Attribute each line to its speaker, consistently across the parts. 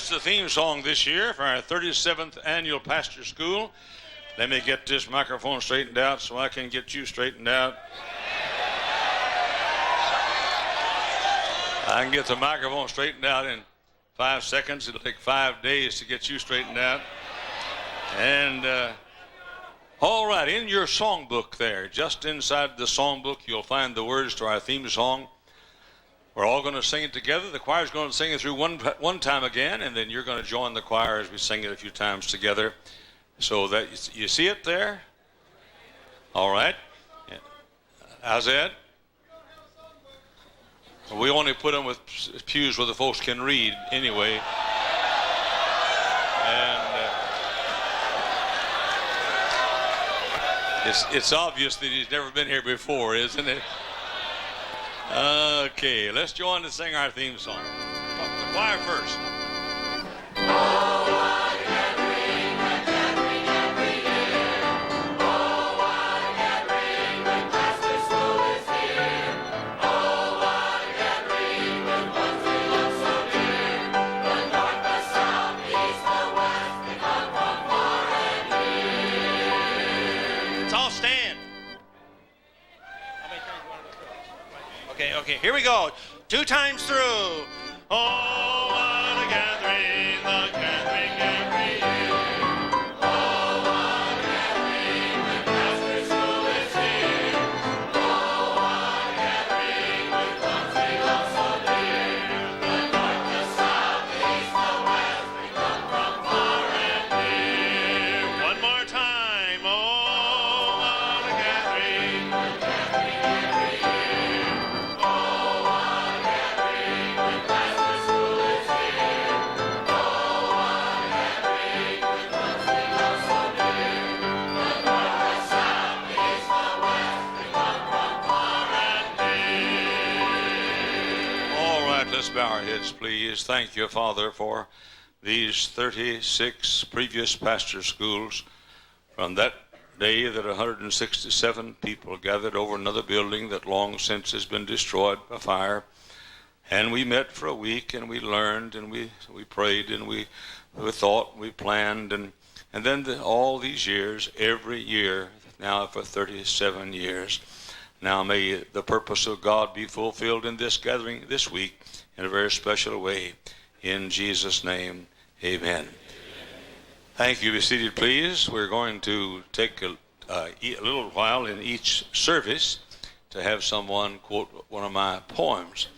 Speaker 1: That's the theme song this year for our 37th annual pastor school. Let me get this microphone straightened out so I can get you straightened out. I can get the microphone straightened out in 5 seconds. It'll take 5 days to get you straightened out. And all right, in your songbook there, just inside the songbook, you'll find the words to our theme song. We're all going to sing it together. The choir's going to sing it through one time again, and then you're going to join the choir as we sing it a few times together. So that you see it there? All right. How's that? We only put them with pews where the folks can read anyway. And it's obvious that he's never been here before, isn't it? Okay, let's join to sing our theme song. The choir first.
Speaker 2: Okay, here we go. 2 times through. Oh, what a gathering, the gathering every year. Oh, what a gathering, when pastor school is here. Oh, what a gathering, when country loves so dear. The north, the south, the east, the west, we come from far and near. One more time. Oh, what a gathering, the gathering every year.
Speaker 1: Let's bow our heads, please. Thank you, Father, for these 36 previous pastor schools. From that day that 167 people gathered over another building that long since has been destroyed by fire. And we met for a week, and we learned, and we prayed, and we thought, we planned, and then all these years, every year, now for 37 years. Now may the purpose of God be fulfilled in this gathering this week in a very special way. In Jesus' name, amen. Thank you. Be seated, please. We're going to take a little while in each service to have someone quote one of my poems.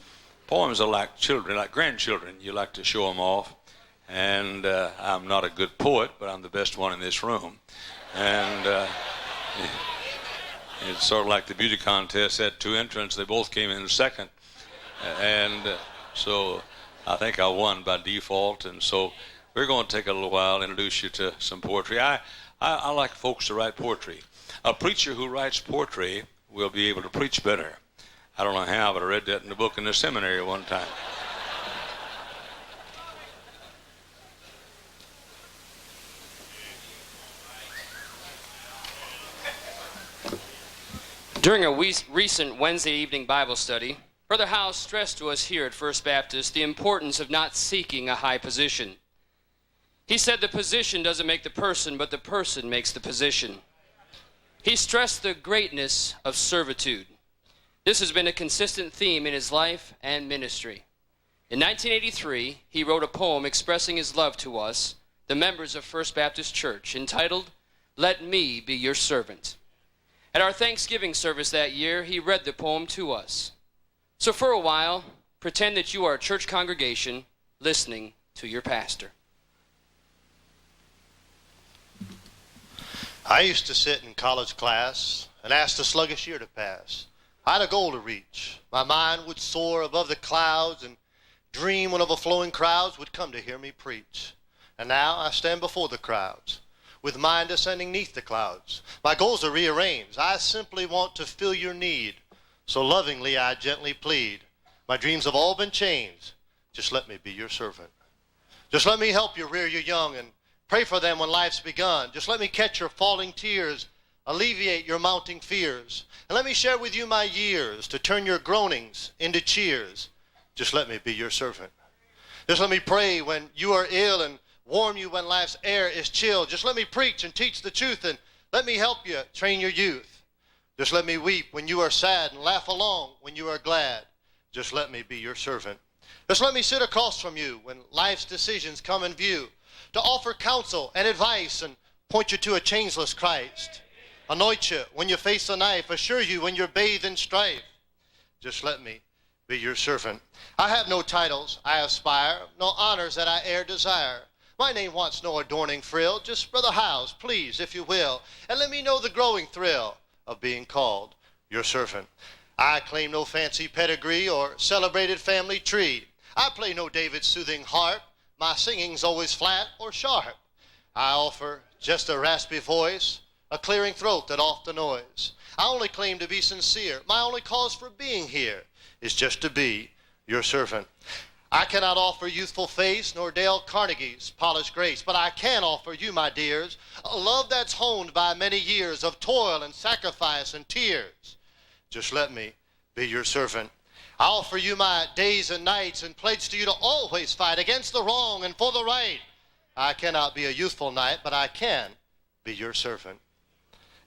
Speaker 1: Poems are like children, like grandchildren. You like to show them off. And I'm not a good poet, but I'm the best one in this room. And it's sort of like the beauty contest had 2 entrants. They both came in second. And so I think I won by default. And so we're going to take a little while, introduce you to some poetry. I like folks to write poetry. A preacher who writes poetry will be able to preach better. I don't know how, but I read that in the book in the seminary one time.
Speaker 3: During a recent Wednesday evening Bible study, Brother Hyles stressed to us here at First Baptist the importance of not seeking a high position. He said the position doesn't make the person, but the person makes the position. He stressed the greatness of servitude. This has been a consistent theme in his life and ministry. In 1983, he wrote a poem expressing his love to us, the members of First Baptist Church, entitled, "Let Me Be Your Servant." At our Thanksgiving service that year, he read the poem to us. So for a while, pretend that you are a church congregation listening to your pastor.
Speaker 4: I used to sit in college class and ask the sluggish year to pass. I had a goal to reach. My mind would soar above the clouds and dream when overflowing crowds would come to hear me preach. And now I stand before the crowds, with mind ascending neath the clouds. My goals are rearranged. I simply want to fill your need. So lovingly I gently plead. My dreams have all been changed. Just let me be your servant. Just let me help you rear your young and pray for them when life's begun. Just let me catch your falling tears, alleviate your mounting fears. And let me share with you my years to turn your groanings into cheers. Just let me be your servant. Just let me pray when you are ill and warm you when life's air is chill. Just let me preach and teach the truth and let me help you train your youth. Just let me weep when you are sad and laugh along when you are glad. Just let me be your servant. Just let me sit across from you when life's decisions come in view to offer counsel and advice and point you to a changeless Christ. Anoint you when you face a knife, assure you when you're bathed in strife. Just let me be your servant. I have no titles I aspire, no honors that I e'er desire. My name wants no adorning frill, just Brother Hyles, please, if you will, and let me know the growing thrill of being called your servant. I claim no fancy pedigree or celebrated family tree. I play no David's soothing harp. My singing's always flat or sharp. I offer just a raspy voice, a clearing throat that oft annoys. I only claim to be sincere. My only cause for being here is just to be your servant. I cannot offer youthful face nor Dale Carnegie's polished grace, but I can offer you, my dears, a love that's honed by many years of toil and sacrifice and tears. Just let me be your servant. I offer you my days and nights and pledge to you to always fight against the wrong and for the right. I cannot be a youthful knight, but I can be your servant.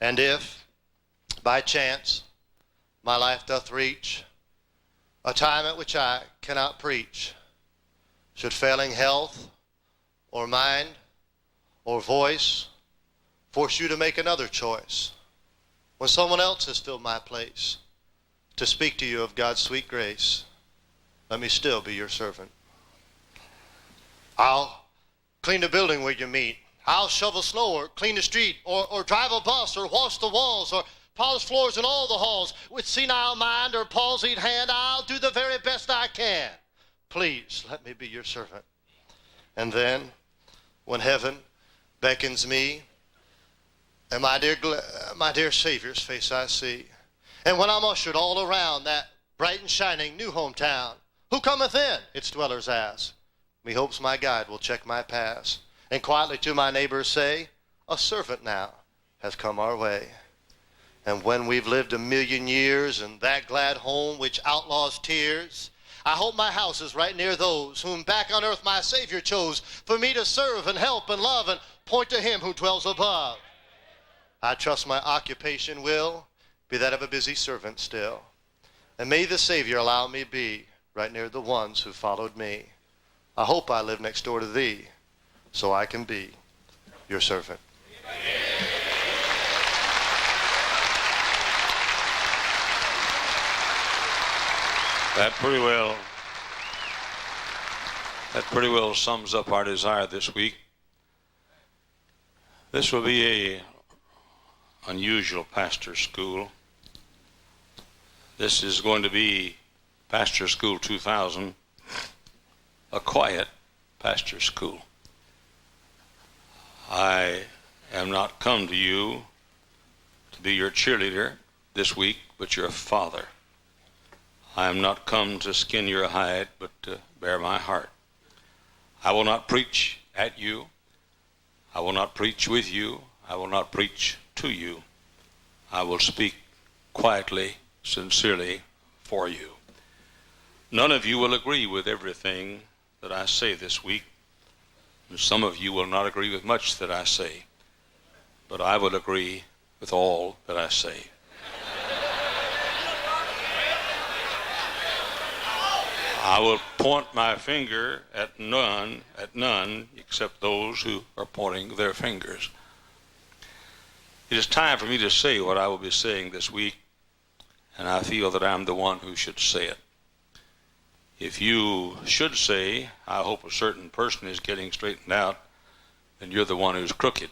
Speaker 4: And if, by chance, my life doth reach a time at which I cannot preach, should failing health or mind or voice force you to make another choice, when someone else has filled my place to speak to you of God's sweet grace, let me still be your servant. I'll clean the building where you meet. I'll shovel snow or clean the street or drive a bus or wash the walls or polish floors in all the halls. With senile mind or palsied hand, I'll do the very best I can. Please let me be your servant. And then, when heaven beckons me, and my dear Savior's face I see, and when I'm ushered all around that bright and shining new hometown, who cometh in? Its dwellers ask. Me hopes my guide will check my pass, and quietly to my neighbors say, a servant now has come our way. And when we've lived 1,000,000 years in that glad home which outlaws tears, I hope my house is right near those whom back on earth my Savior chose for me to serve and help and love and point to him who dwells above. I trust my occupation will be that of a busy servant still. And may the Savior allow me be right near the ones who followed me. I hope I live next door to thee so I can be your servant.
Speaker 1: That pretty well sums up our desire this week. This will be a unusual pastor school. This is going to be Pastor School 2000, a quiet pastor school. I am not come to you to be your cheerleader this week, but your father. I am not come to skin your hide, but to bear my heart. I will not preach at you. I will not preach with you. I will not preach to you. I will speak quietly, sincerely for you. None of you will agree with everything that I say this week, and some of you will not agree with much that I say, but I will agree with all that I say. I will point my finger at none except those who are pointing their fingers. It is time for me to say what I will be saying this week, and I feel that I'm the one who should say it. If you should say, I hope a certain person is getting straightened out, then you're the one who's crooked.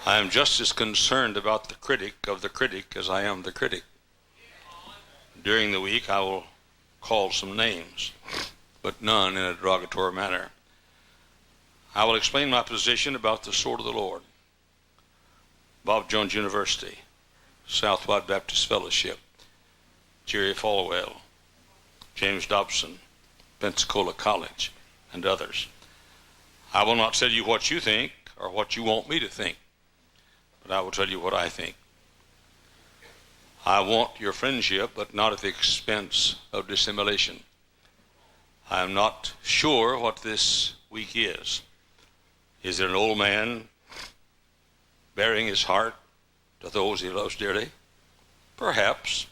Speaker 1: I am just as concerned about the critic of the critic as I am the critic. During the week, I will call some names, but none in a derogatory manner. I will explain my position about the sword of the Lord, Bob Jones University, Southwide Baptist Fellowship, Jerry Falwell, James Dobson, Pensacola College, and others. I will not tell you what you think or what you want me to think, but I will tell you what I think. I want your friendship, but not at the expense of dissimulation. I'm not sure what this week is. Is it an old man bearing his heart to those he loves dearly? Perhaps.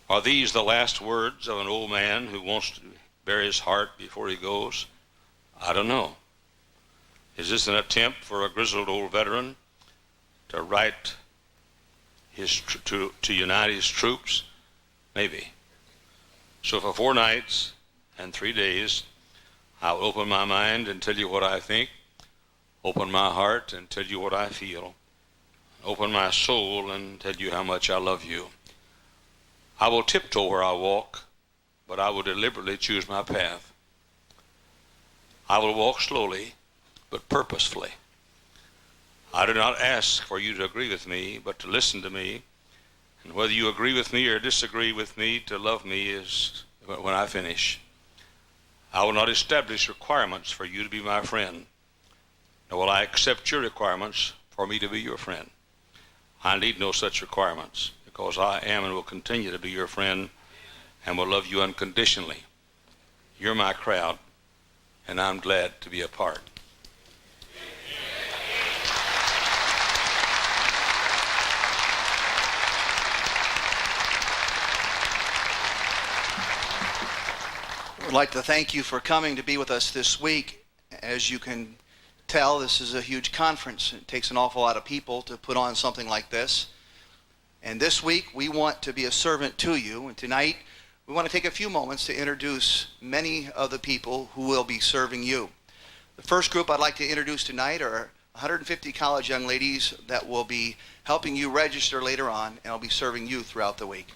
Speaker 1: Are these the last words of an old man who wants to bare his heart before he goes? I don't know. Is this an attempt for a grizzled old veteran to write to unite his troops? Maybe. So for 4 nights and 3 days, I'll open my mind and tell you what I think, open my heart and tell you what I feel, open my soul and tell you how much I love you. I will tiptoe where I walk, but I will deliberately choose my path. I will walk slowly, but purposefully. I do not ask for you to agree with me, but to listen to me. And whether you agree with me or disagree with me, to love me is when I finish. I will not establish requirements for you to be my friend, nor will I accept your requirements for me to be your friend. I need no such requirements, because I am and will continue to be your friend and will love you unconditionally. You're my crowd, and I'm glad to be a part.
Speaker 5: I would like to thank you for coming to be with us this week. As you can tell, this is a huge conference. It takes an awful lot of people to put on something like this. And this week, we want to be a servant to you. And tonight, we want to take a few moments to introduce many of the people who will be serving you. The first group I'd like to introduce tonight are 150 college young ladies that will be helping you register later on and will be serving you throughout the week.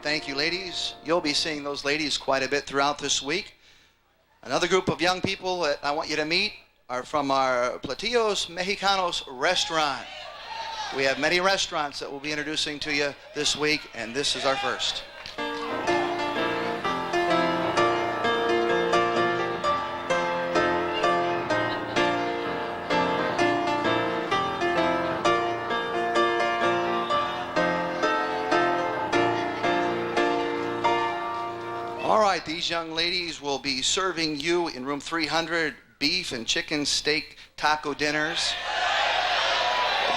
Speaker 5: Thank you, ladies. You'll be seeing those ladies quite a bit throughout this week. Another group of young people that I want you to meet are from our Platillos Mexicanos restaurant. We have many restaurants that we'll be introducing to you this week, and this is our first. All right, these young ladies will be serving you in room 300 beef and chicken steak taco dinners,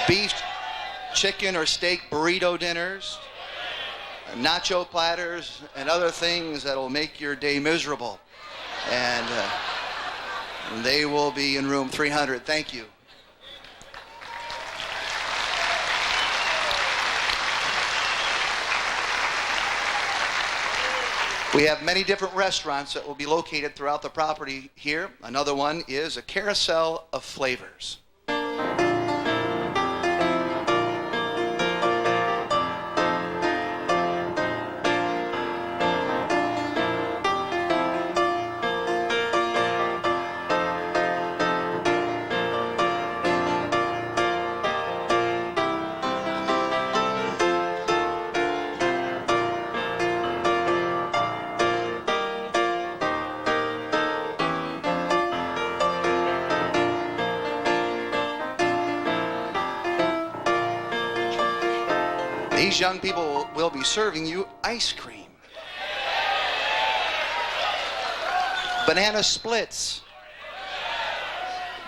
Speaker 5: beef, chicken, or steak burrito dinners, nacho platters, and other things that will make your day miserable. And they will be in room 300. Thank you. We have many different restaurants that will be located throughout the property here. Another one is a carousel of flavors. These young people will be serving you ice cream, banana splits,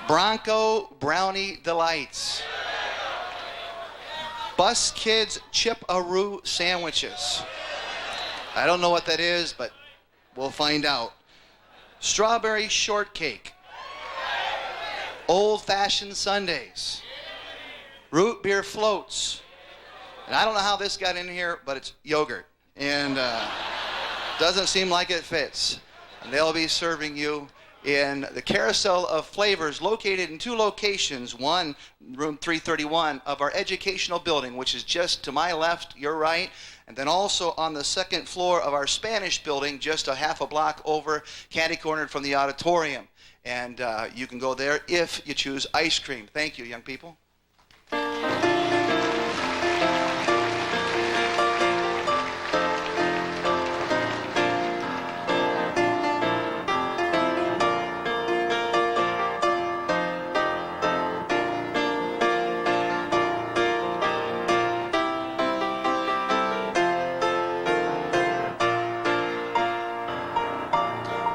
Speaker 5: Bronco Brownie Delights, Bus Kids Chip-A-Roo sandwiches. I don't know what that is, but we'll find out. Strawberry shortcake, old-fashioned sundaes, root beer floats. And I don't know how this got in here, but it's yogurt. And doesn't seem like it fits. And they'll be serving you in the Carousel of Flavors, located in two locations. One, room 331 of our educational building, which is just to my left, your right. And then also on the second floor of our Spanish building, just a half a block over, candy-cornered from the auditorium. And you can go there if you choose ice cream. Thank you, young people.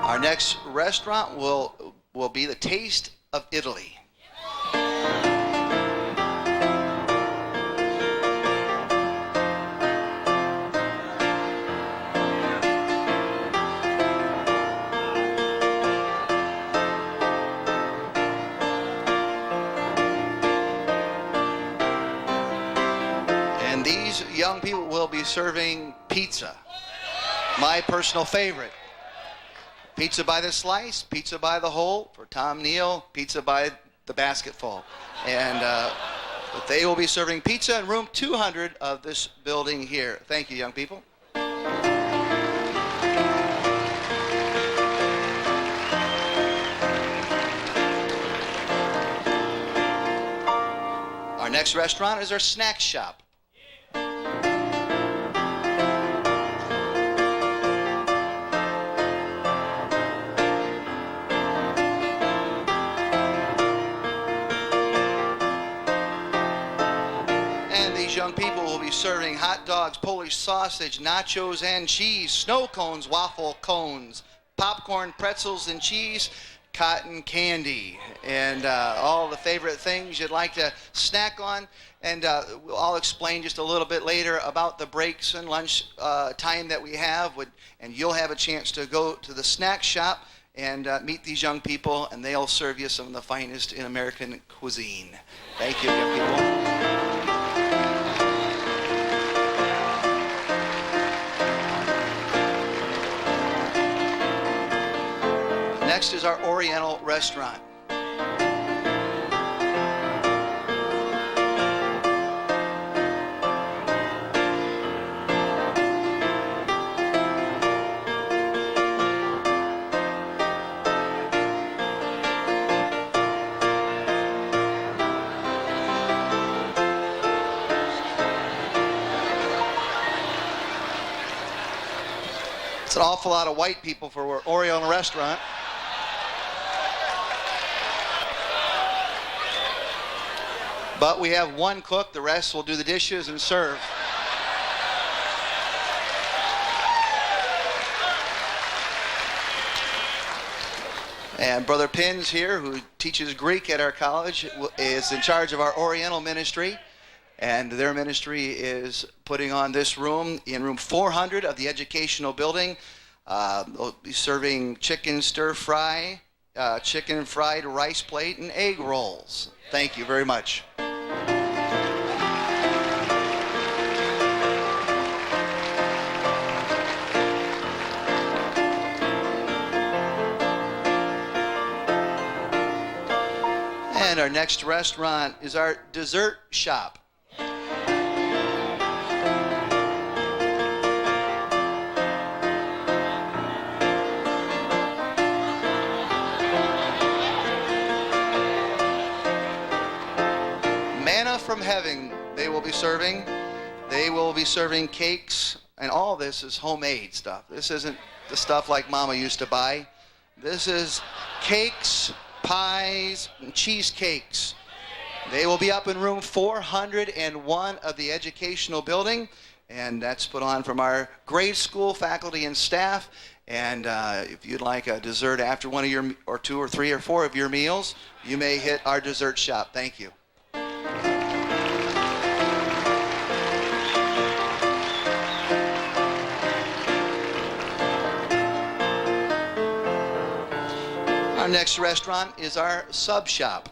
Speaker 5: Our next restaurant will be the Taste of Italy. And these young people will be serving pizza, my personal favorite. Pizza by the slice, pizza by the whole for Tom Neal, pizza by the basketful. And but they will be serving pizza in room 200 of this building here. Thank you, young people. Our next restaurant is our snack shop. Young people will be serving hot dogs, Polish sausage, nachos and cheese, snow cones, waffle cones, popcorn, pretzels and cheese, cotton candy, and all the favorite things you'd like to snack on. And I'll explain just a little bit later about the breaks and lunch time that we have, and you'll have a chance to go to the snack shop and meet these young people, and they'll serve you some of the finest in American cuisine. Thank you, young people. Next is our Oriental restaurant. It's an awful lot of white people for an Oriental restaurant. But we have one cook. The rest will do the dishes and serve. And Brother Pins here, who teaches Greek at our college, is in charge of our Oriental ministry. And their ministry is putting on this room, in room 400 of the educational building. They'll be serving chicken stir fry, chicken fried rice plate, and egg rolls. Thank you very much. And our next restaurant is our dessert shop. Manna from heaven they will be serving. They will be serving cakes, and all this is homemade stuff. This isn't the stuff like Mama used to buy. This is cakes, pies, and cheesecakes. They will be up in room 401 of the educational building, and that's put on from our grade school faculty and staff. And if you'd like a dessert after one of your, or two or three or four of your meals, you may hit our dessert shop. Thank you. Our next restaurant is our sub shop.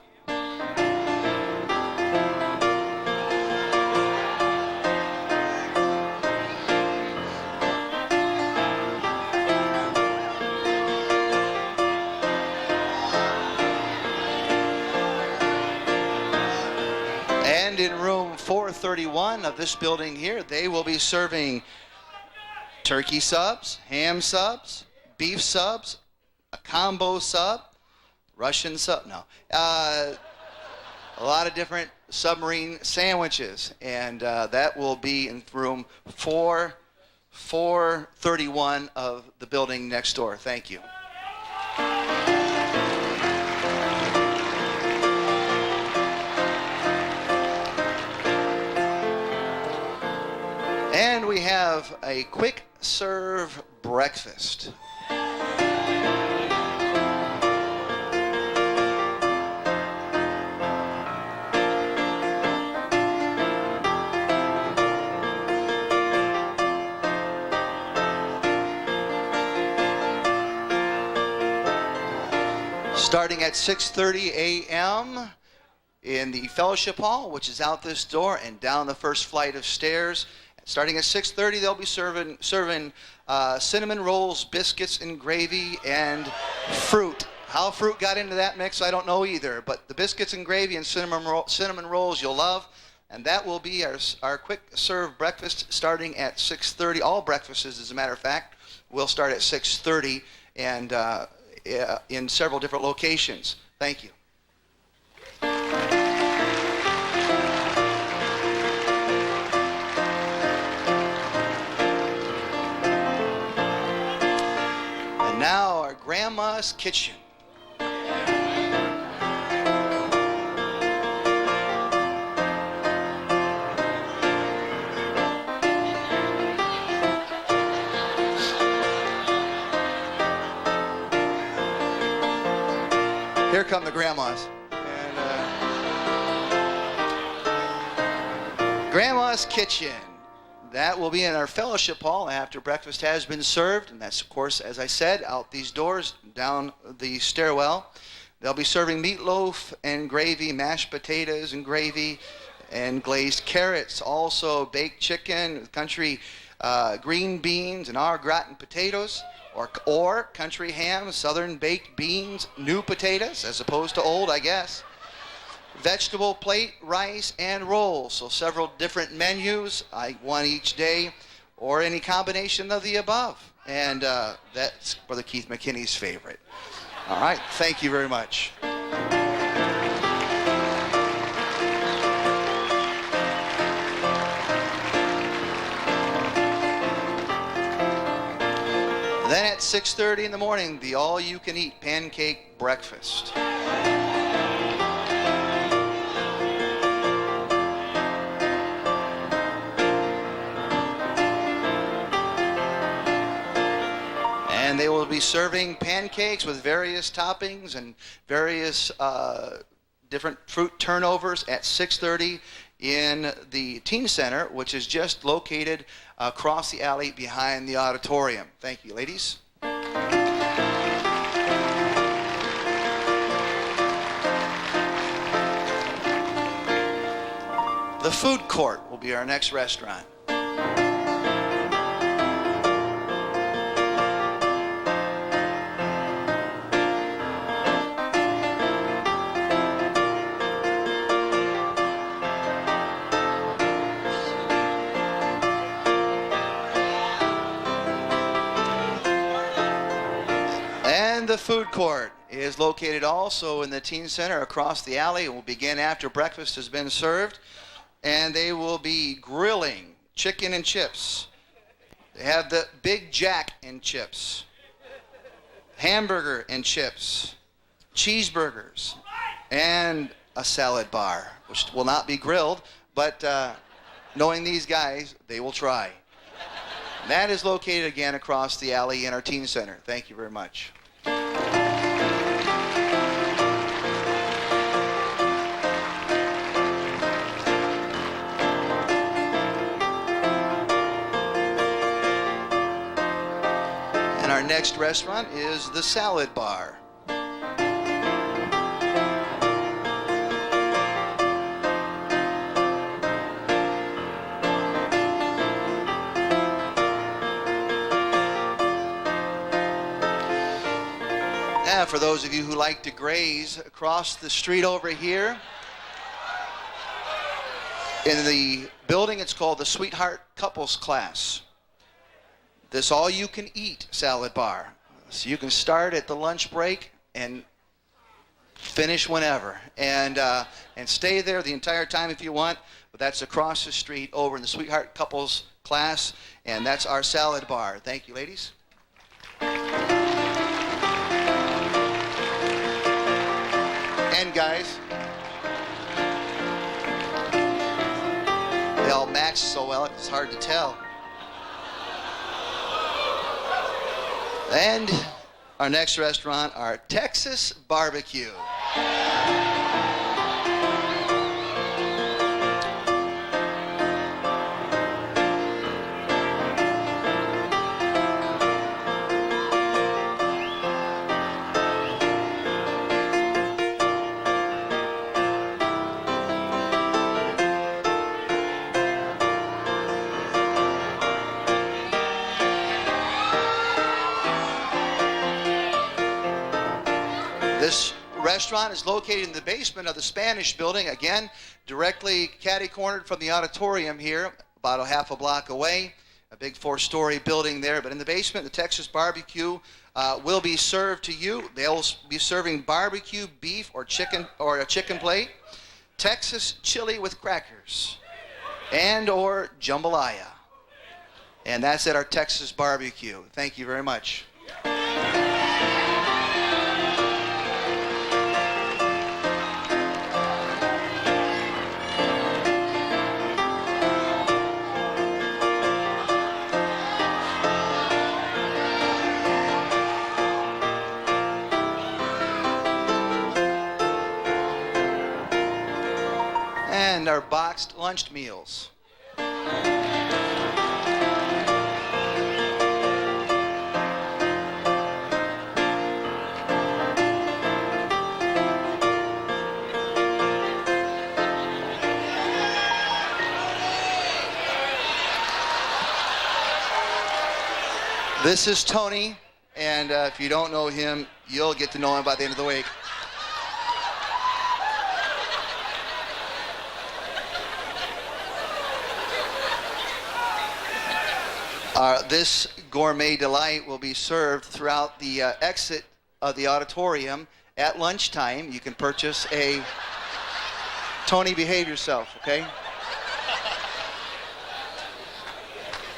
Speaker 5: And in room 431 of this building here, they will be serving turkey subs, ham subs, beef subs, a combo sub, Russian sub, no. A lot of different submarine sandwiches. And that will be in room 431 of the building next door. Thank you. And we have a quick serve breakfast. Starting at 6:30 a.m. in the fellowship hall, which is out this door and down the first flight of stairs. Starting at 6:30, they'll be serving cinnamon rolls, biscuits, and gravy, and fruit. How fruit got into that mix, I don't know either. But the biscuits and gravy and cinnamon rolls you'll love. And that will be our quick serve breakfast starting at 6:30. All breakfasts, as a matter of fact, will start at 6:30 and in several different locations. Thank you. And now our grandma's kitchen. Here come the grandmas. And, Grandma's kitchen. That will be in our fellowship hall after breakfast has been served. And that's, of course, as I said, out these doors, down the stairwell. They'll be serving meatloaf and gravy, mashed potatoes and gravy, and glazed carrots. Also baked chicken, country green beans, and au gratin potatoes. Or country ham, southern baked beans, new potatoes, as opposed to old, I guess. Vegetable plate, rice, and rolls. So several different menus, one each day, or any combination of the above. And that's Brother Keith McKinney's favorite. All right, thank you very much. Then at 6:30 in the morning, the all-you-can-eat pancake breakfast. And they will be serving pancakes with various toppings and various different fruit turnovers at 6:30 in the Teen Center, which is just located across the alley behind the auditorium. Thank you, ladies. The food court will be our next restaurant. The food court is located also in the Teen Center across the alley. It will begin after breakfast has been served, and they will be grilling chicken and chips. They have the Big Jack and chips, hamburger and chips, cheeseburgers, and a salad bar, which will not be grilled, but knowing these guys, they will try. That is located again across the alley in our Teen Center. Thank you very much. And our next restaurant is the Salad Bar. For those of you who like to graze, across the street over here in the building, it's called the Sweetheart Couples Class. This all-you-can-eat salad bar. So you can start at the lunch break and finish whenever, and stay there the entire time if you want. But that's across the street over in the Sweetheart Couples Class, and that's our salad bar. Thank you, ladies. And guys, they all match so well it's hard to tell. And our next restaurant, our Texas Barbecue. This restaurant is located in the basement of the Spanish building, again, directly catty-cornered from the auditorium here, about a half a block away. A big 4-story building there. But in the basement, the Texas Barbecue will be served to you. They'll be serving barbecue beef or chicken, or a chicken plate, Texas chili with crackers, and or jambalaya. And that's at our Texas Barbecue. Thank you very much. And our boxed lunch meals. This is Tony, and if you don't know him, you'll get to know him by the end of the week. This gourmet delight will be served throughout the exit of the auditorium at lunchtime. You can purchase a... Tony, behave yourself, okay?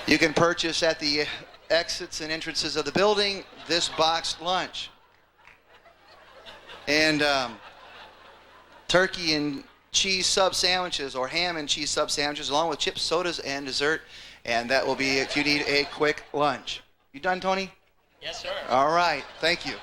Speaker 5: You can purchase at the exits and entrances of the building this boxed lunch. And turkey and cheese sub sandwiches or ham and cheese sub sandwiches along with chips, sodas, and dessert. And that will be if you need a quick lunch. You done, Tony?
Speaker 2: Yes, sir.
Speaker 5: All right. Thank you.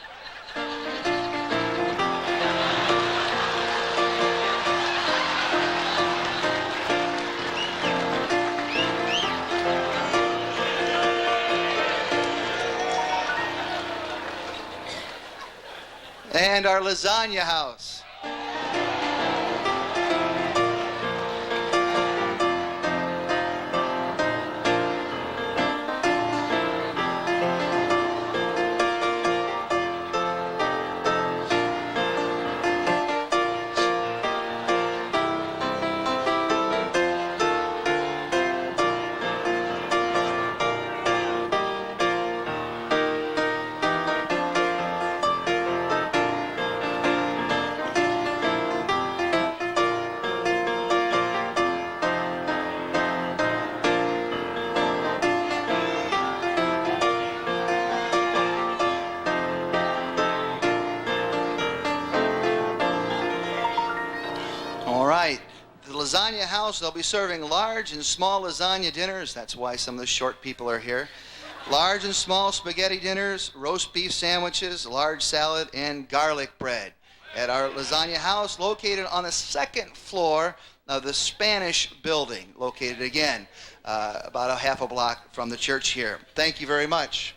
Speaker 5: And our lasagna house. All right. The lasagna house, they'll be serving large and small lasagna dinners. That's why some of the short people are here. Large and small spaghetti dinners, roast beef sandwiches, large salad, and garlic bread at our lasagna house located on the second floor of the Spanish building, located again about a half a block from the church here. Thank you very much.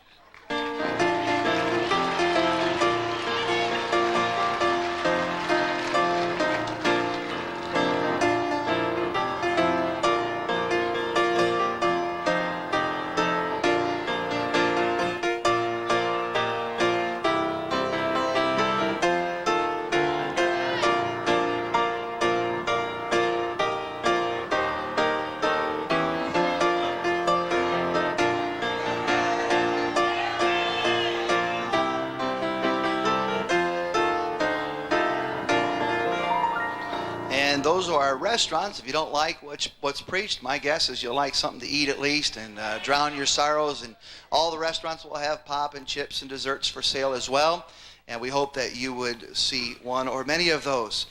Speaker 5: And those are our restaurants. If you don't like what's preached, my guess is you'll like something to eat at least and drown your sorrows. And all the restaurants will have pop and chips and desserts for sale as well. And we hope that you would see one or many of those.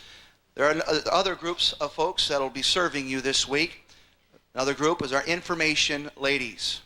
Speaker 5: There are other groups of folks that will be serving you this week. Another group is our information ladies.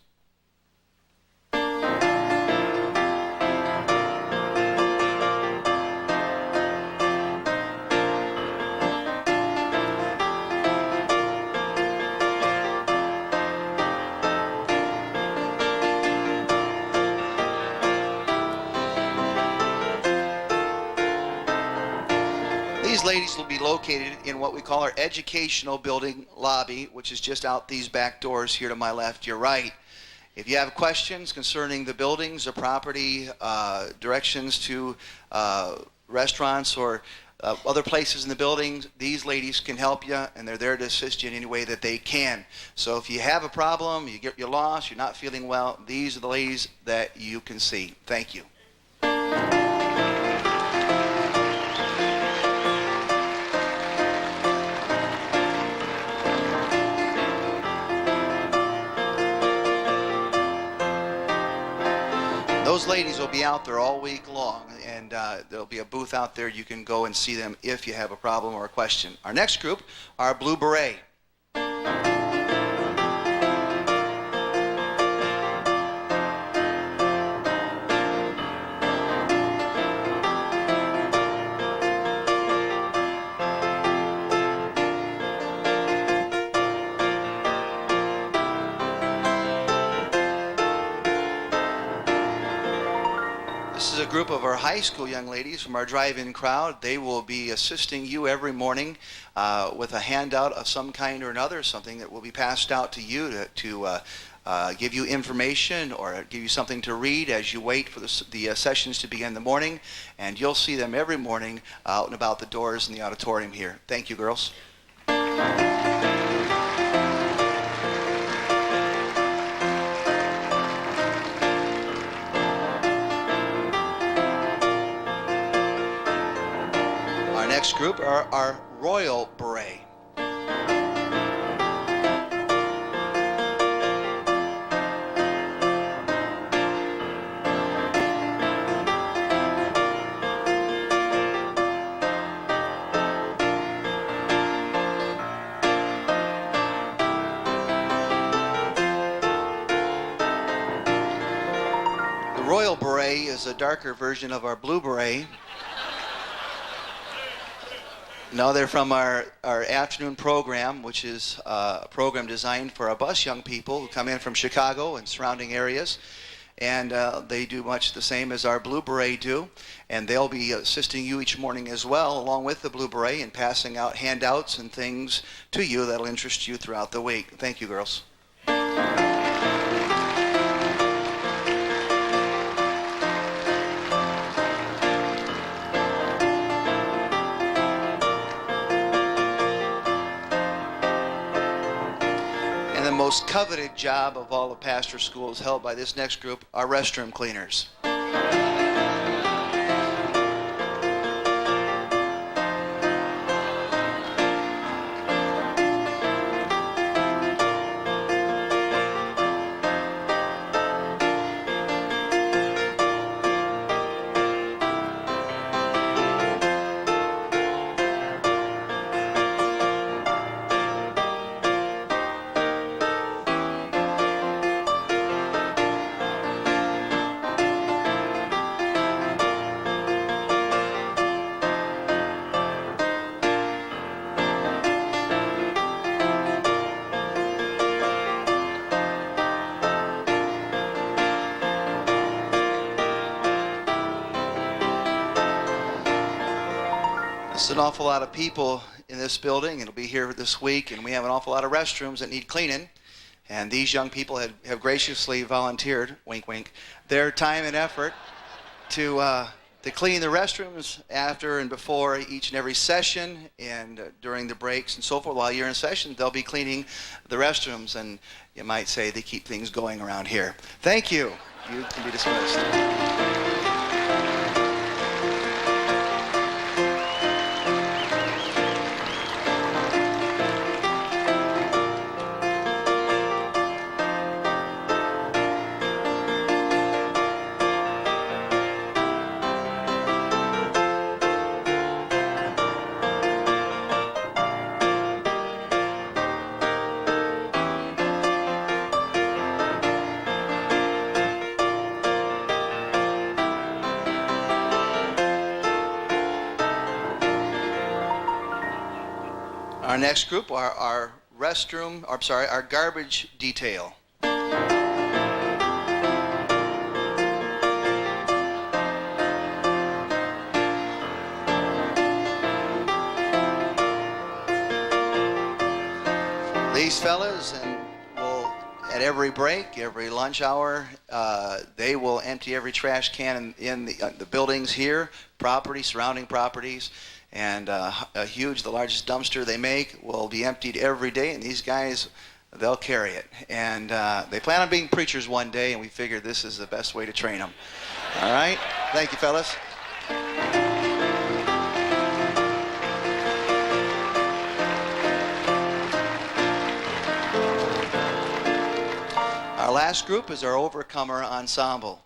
Speaker 5: These ladies will be located in what we call our educational building lobby, which is just out these back doors here to my left, your right. If you have questions concerning the buildings or property, directions to restaurants or other places in the buildings, these ladies can help you, and they're there to assist you in any way that they can. So if you have a problem, you're lost, you're not feeling well, these are the ladies that you can see. Thank you. Those ladies will be out there all week long, and there'll be a booth out there. You can go and see them if you have a problem or a question. Our next group are Blue Beret. This is a group of our high school young ladies from our drive-in crowd. They will be assisting you every morning with a handout of some kind or another, something that will be passed out to you to give you information or give you something to read as you wait for the sessions to begin in the morning. And you'll see them every morning out and about the doors in the auditorium here. Thank you, girls. Next group are our Royal Beret. royal beret is a darker version of our blue beret. No, they're from our afternoon program, which is a program designed for our bus young people who come in from Chicago and surrounding areas. And they do much the same as our Blue Beret do. And they'll be assisting you each morning as well, along with the Blue Beret, and passing out handouts and things to you that'll interest you throughout the week. Thank you, girls. The most coveted job of all the pastor schools held by this next group are restroom cleaners. There's an awful lot of people in this building. It'll be here this week, and we have an awful lot of restrooms that need cleaning. And these young people have graciously volunteered, wink, wink, their time and effort to clean the restrooms after and before each and every session, and during the breaks and so forth. While you're in session, they'll be cleaning the restrooms, and you might say they keep things going around here. Thank you. You can be dismissed. Our next group are our our garbage detail. These fellas, and will at every break, every lunch hour, they will empty every trash can in the buildings here, surrounding properties. And the largest dumpster they make will be emptied every day, and these guys, they'll carry it. And they plan on being preachers one day, and we figured this is the best way to train them. All right? Thank you, fellas. Our last group is our Overcomer Ensemble.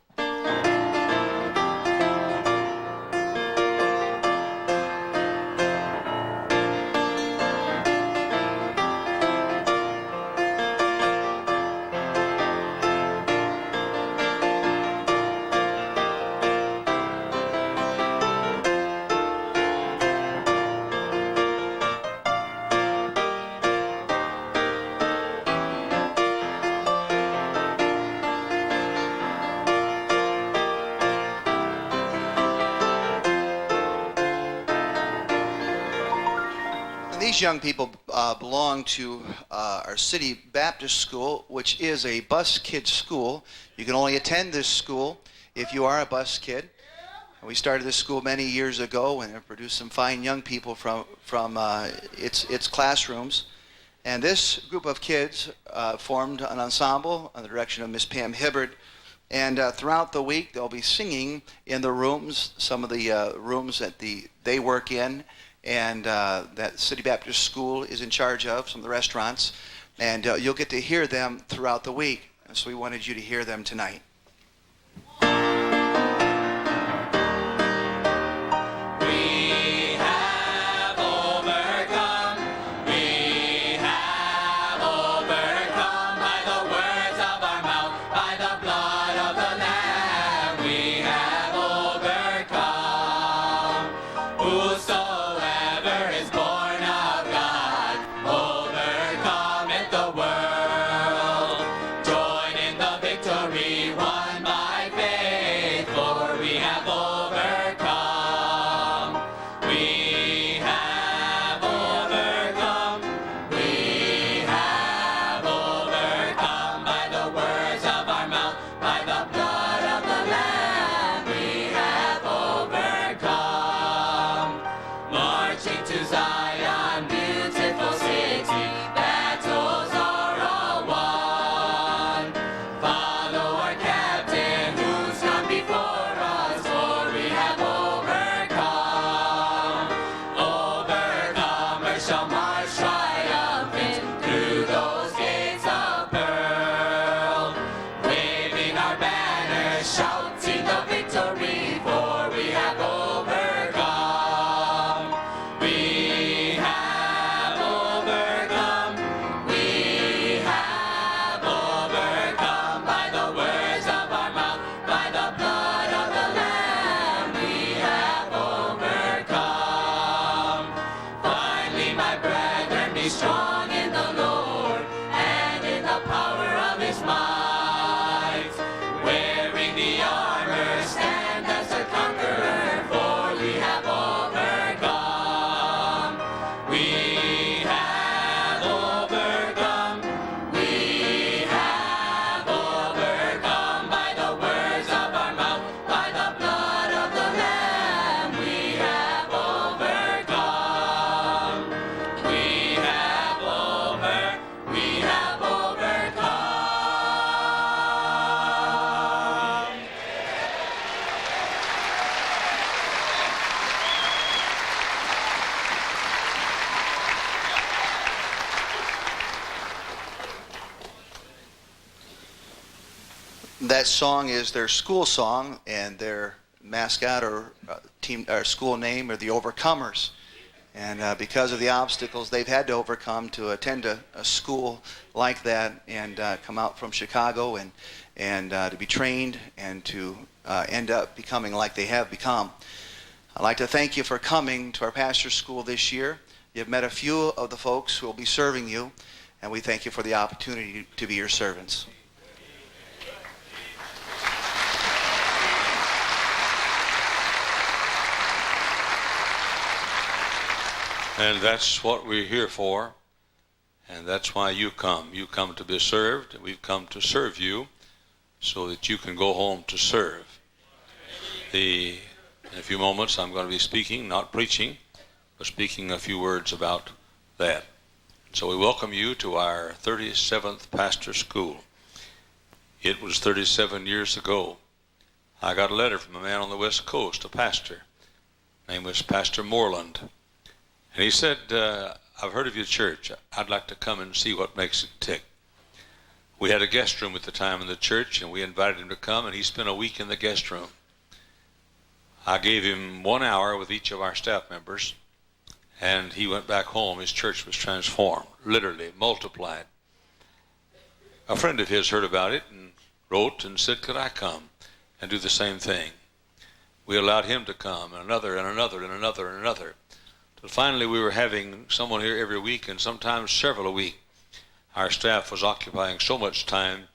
Speaker 5: These young people belong to our City Baptist School, which is a bus kid school. You can only attend this school if you are a bus kid. We started this school many years ago and have produced some fine young people from its classrooms. And this group of kids formed an ensemble under the direction of Miss Pam Hibbard. And throughout the week, they'll be singing in the rooms, some of the rooms that they work in, and that City Baptist School is in charge of, some of the restaurants. And you'll get to hear them throughout the week. And so we wanted you to hear them tonight.
Speaker 6: mount. By the blood of the Lamb we have overcome. Marching to Zion, beautiful city, battles are all won. Follow our captain who's gone before us, for we have overcome. Overcomers shall march triumphant through those gates of pearl, waving our banners, shouting the victory, for we have overcome. We have overcome. We have overcome by the words of our mouth, by the blood of the Lamb. We have overcome. Finally, my brethren, be strong in the Lord and in the power of his might. Wearing the armor, stand as a conqueror, for we have overcome. We have overcome. We have overcome by the words of our mouth, by the blood of the Lamb. We have overcome. We have overcome.
Speaker 5: That song is their school song, and their mascot or team or school name are the Overcomers. And because of the obstacles they've had to overcome to attend a school like that and come out from Chicago and to be trained and to end up becoming like they have become. I'd like to thank you for coming to our pastor's school this year. You've met a few of the folks who will be serving you, and we thank you for the opportunity to be your servants.
Speaker 1: And that's what we're here for, and that's why you come. You come to be served, and we've come to serve you so that you can go home to serve. In a few moments I'm going to be speaking, not preaching, but speaking a few words about that. So we welcome you to our 37th pastor school. It was 37 years ago. I got a letter from a man on the West Coast, a pastor. His name was Pastor Moreland. And he said, I've heard of your church. I'd like to come and see what makes it tick. We had a guest room at the time in the church, and we invited him to come, and he spent a week in the guest room. I gave him 1 hour with each of our staff members, and he went back home. His church was transformed, literally multiplied. A friend of his heard about it and wrote and said, could I come and do the same thing? We allowed him to come, and another, and another, and another, and another. But finally, we were having someone here every week, and sometimes several a week. Our staff was occupying so much time,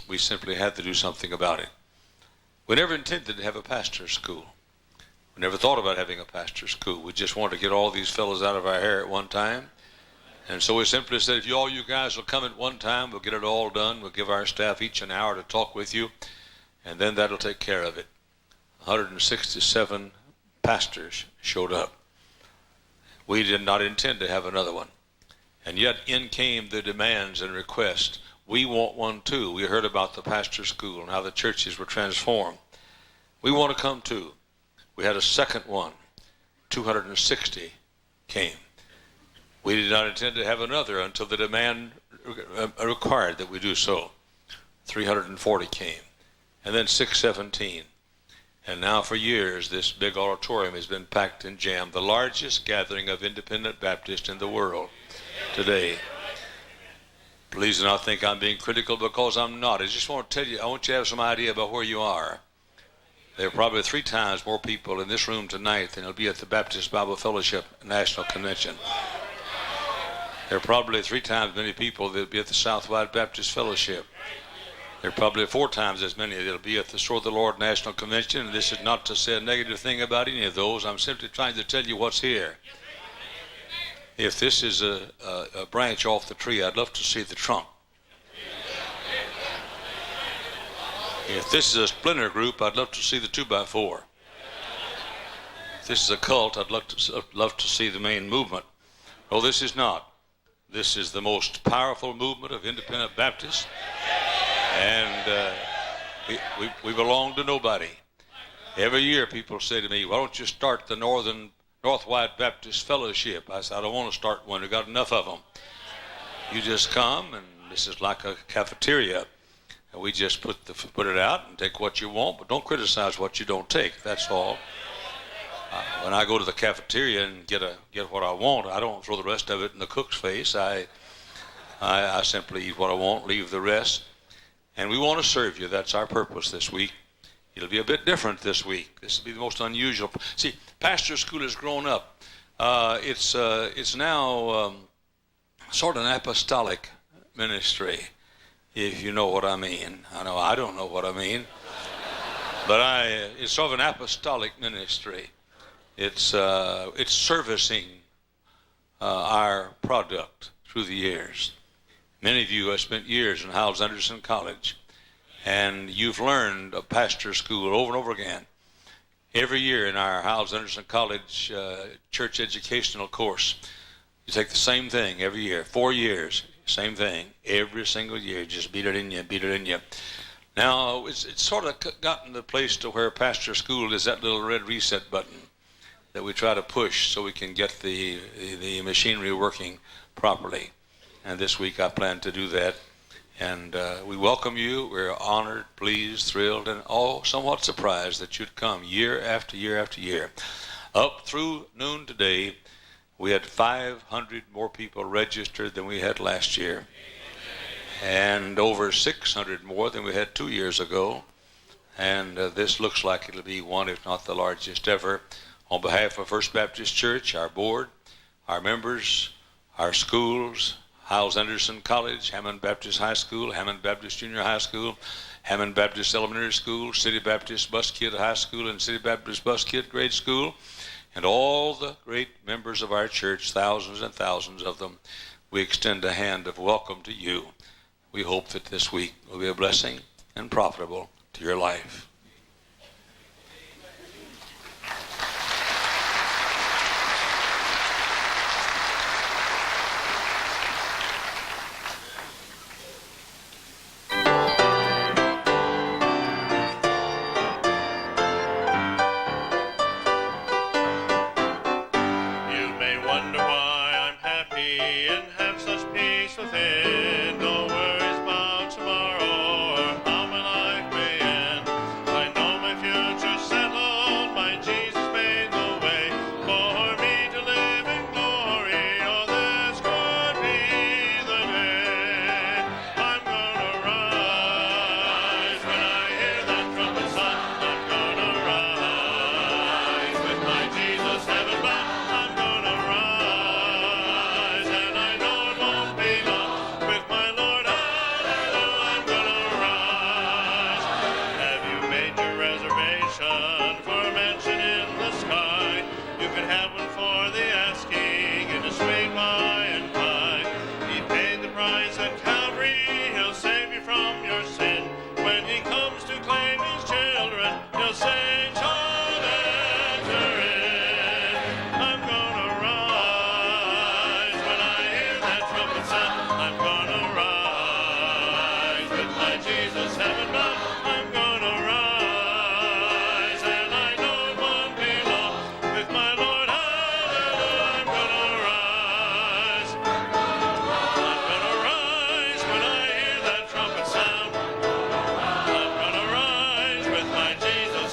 Speaker 1: we simply had to do something about it. We never intended to have a pastor's school. We never thought about having a pastor's school. We just wanted to get all these fellows out of our hair at one time. And so we simply said, if all you guys will come at one time, we'll get it all done. We'll give our staff each an hour to talk with you, and then that'll take care of it. 167 pastors showed up. We did not intend to have another one. And yet in came the demands and requests. We want one too. We heard about the pastor's school and how the churches were transformed. We want to come too. We had a second one. 260 came. We did not intend to have another until the demand required that we do so. 340 came. And then 617. And now for years, this big auditorium has been packed and jammed, the largest gathering of independent Baptists in the world today. Please do not think I'm being critical, because I'm not. I just want to tell you, I want you to have some idea about where you are. There are probably 3 times more people in this room tonight than will be at the Baptist Bible Fellowship National Convention. There are probably 3 times many people that will be at the Southwide Baptist Fellowship. There are probably 4 times as many that will be at the Sword of the Lord National Convention. And this is not to say a negative thing about any of those. I'm simply trying to tell you what's here. If this is a branch off the tree, I'd love to see the trunk. If this is a splinter group, I'd love to see the 2x4. If this is a cult, I'd love to see the main movement. No, this is not. This is the most powerful movement of independent Baptists, and we belong to nobody. Every year people say to me, why don't you start the Northwide Baptist Fellowship? I said, I don't want to start one. We've got enough of them. You just come, and this is like a cafeteria. And we just put it out and take what you want, but don't criticize what you don't take. That's all. When I go to the cafeteria and get what I want, I don't throw the rest of it in the cook's face. I simply eat what I want, leave the rest. And we want to serve you. That's our purpose this week. It'll be a bit different this week. This will be the most unusual. See, pastor school has grown up. It's now sort of an apostolic ministry, if you know what I mean. I know I don't know what I mean, but it's sort of an apostolic ministry. It's servicing our product through the years. Many of you have spent years in Hyles Anderson College, and you've learned a pastor school over and over again. Every year in our Hyles Anderson College church educational course, you take the same thing every year, 4 years, same thing, every single year. Just beat it in you. Now, it's sort of gotten to the place to where pastor school is that little red reset button that we try to push so we can get the machinery working properly. And this week I plan to do that. And we welcome you. We're honored, pleased, thrilled, and all somewhat surprised that you'd come year after year after year. Up through noon today, we had 500 more people registered than we had last year. And over 600 more than we had 2 years ago. And this looks like it'll be one, if not the largest ever. On behalf of First Baptist Church, our board, our members, our schools, Hyles Anderson College, Hammond Baptist High School, Hammond Baptist Junior High School, Hammond Baptist Elementary School, City Baptist Bus Kid High School, and City Baptist Bus Kid Grade School, and all the great members of our church, thousands and thousands of them, we extend a hand of welcome to you. We hope that this week will be a blessing and profitable to your life.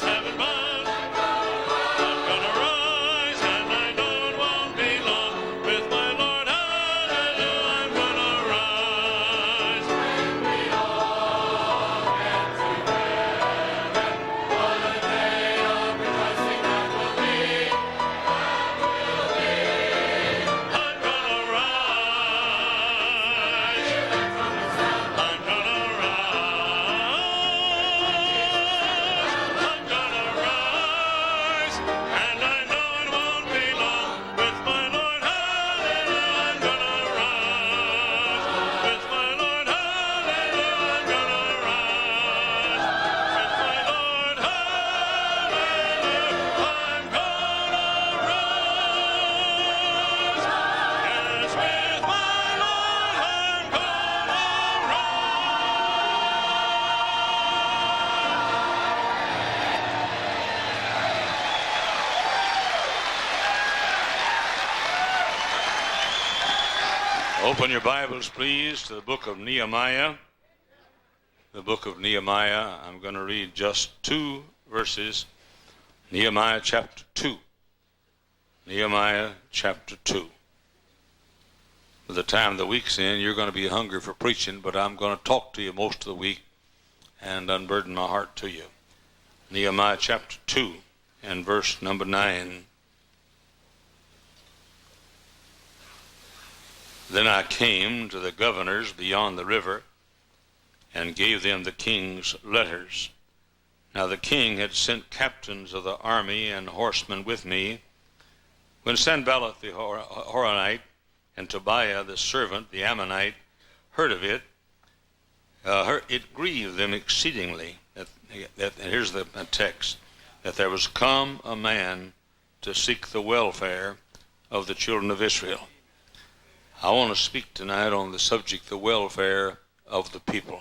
Speaker 2: Heaven
Speaker 1: Open your Bibles, please, to the book of Nehemiah. The book of Nehemiah. I'm going to read just 2 verses. Nehemiah chapter 2. Nehemiah chapter 2. By the time the week's in, you're going to be hungry for preaching, but I'm going to talk to you most of the week and unburden my heart to you. Nehemiah chapter 2 and verse number 9. Then I came to the governors beyond the river and gave them the king's letters. Now the king had sent captains of the army and horsemen with me. When Sanballat the Horonite and Tobiah the servant, the Ammonite, heard of it, it grieved them exceedingly. And here's the text, that there was come a man to seek the welfare of the children of Israel. I want to speak tonight on the subject, the welfare of the people.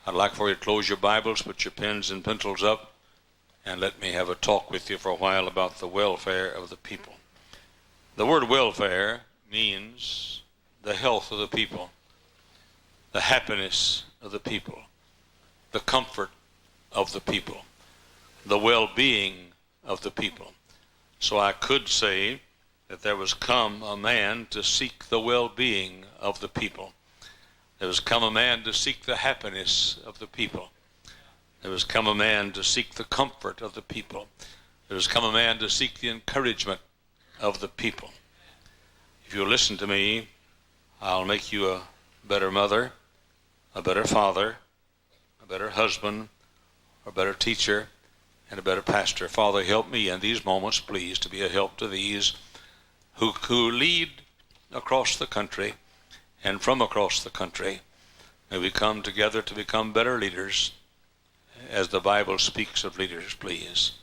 Speaker 1: I'd like for you to close your Bibles, put your pens and pencils up, and let me have a talk with you for a while about the welfare of the people. The word welfare means the health of the people, the happiness of the people, the comfort of the people, the well-being of the people. So I could say that there was come a man to seek the well-being of the people. There was come a man to seek the happiness of the people. There was come a man to seek the comfort of the people. There was come a man to seek the encouragement of the people. If you'll listen to me, I'll make you a better mother, a better father, a better husband, a better teacher, and a better pastor. Father, help me in these moments, please, to be a help to these who lead across the country and from across the country. May we come together to become better leaders as the Bible speaks of leaders, please.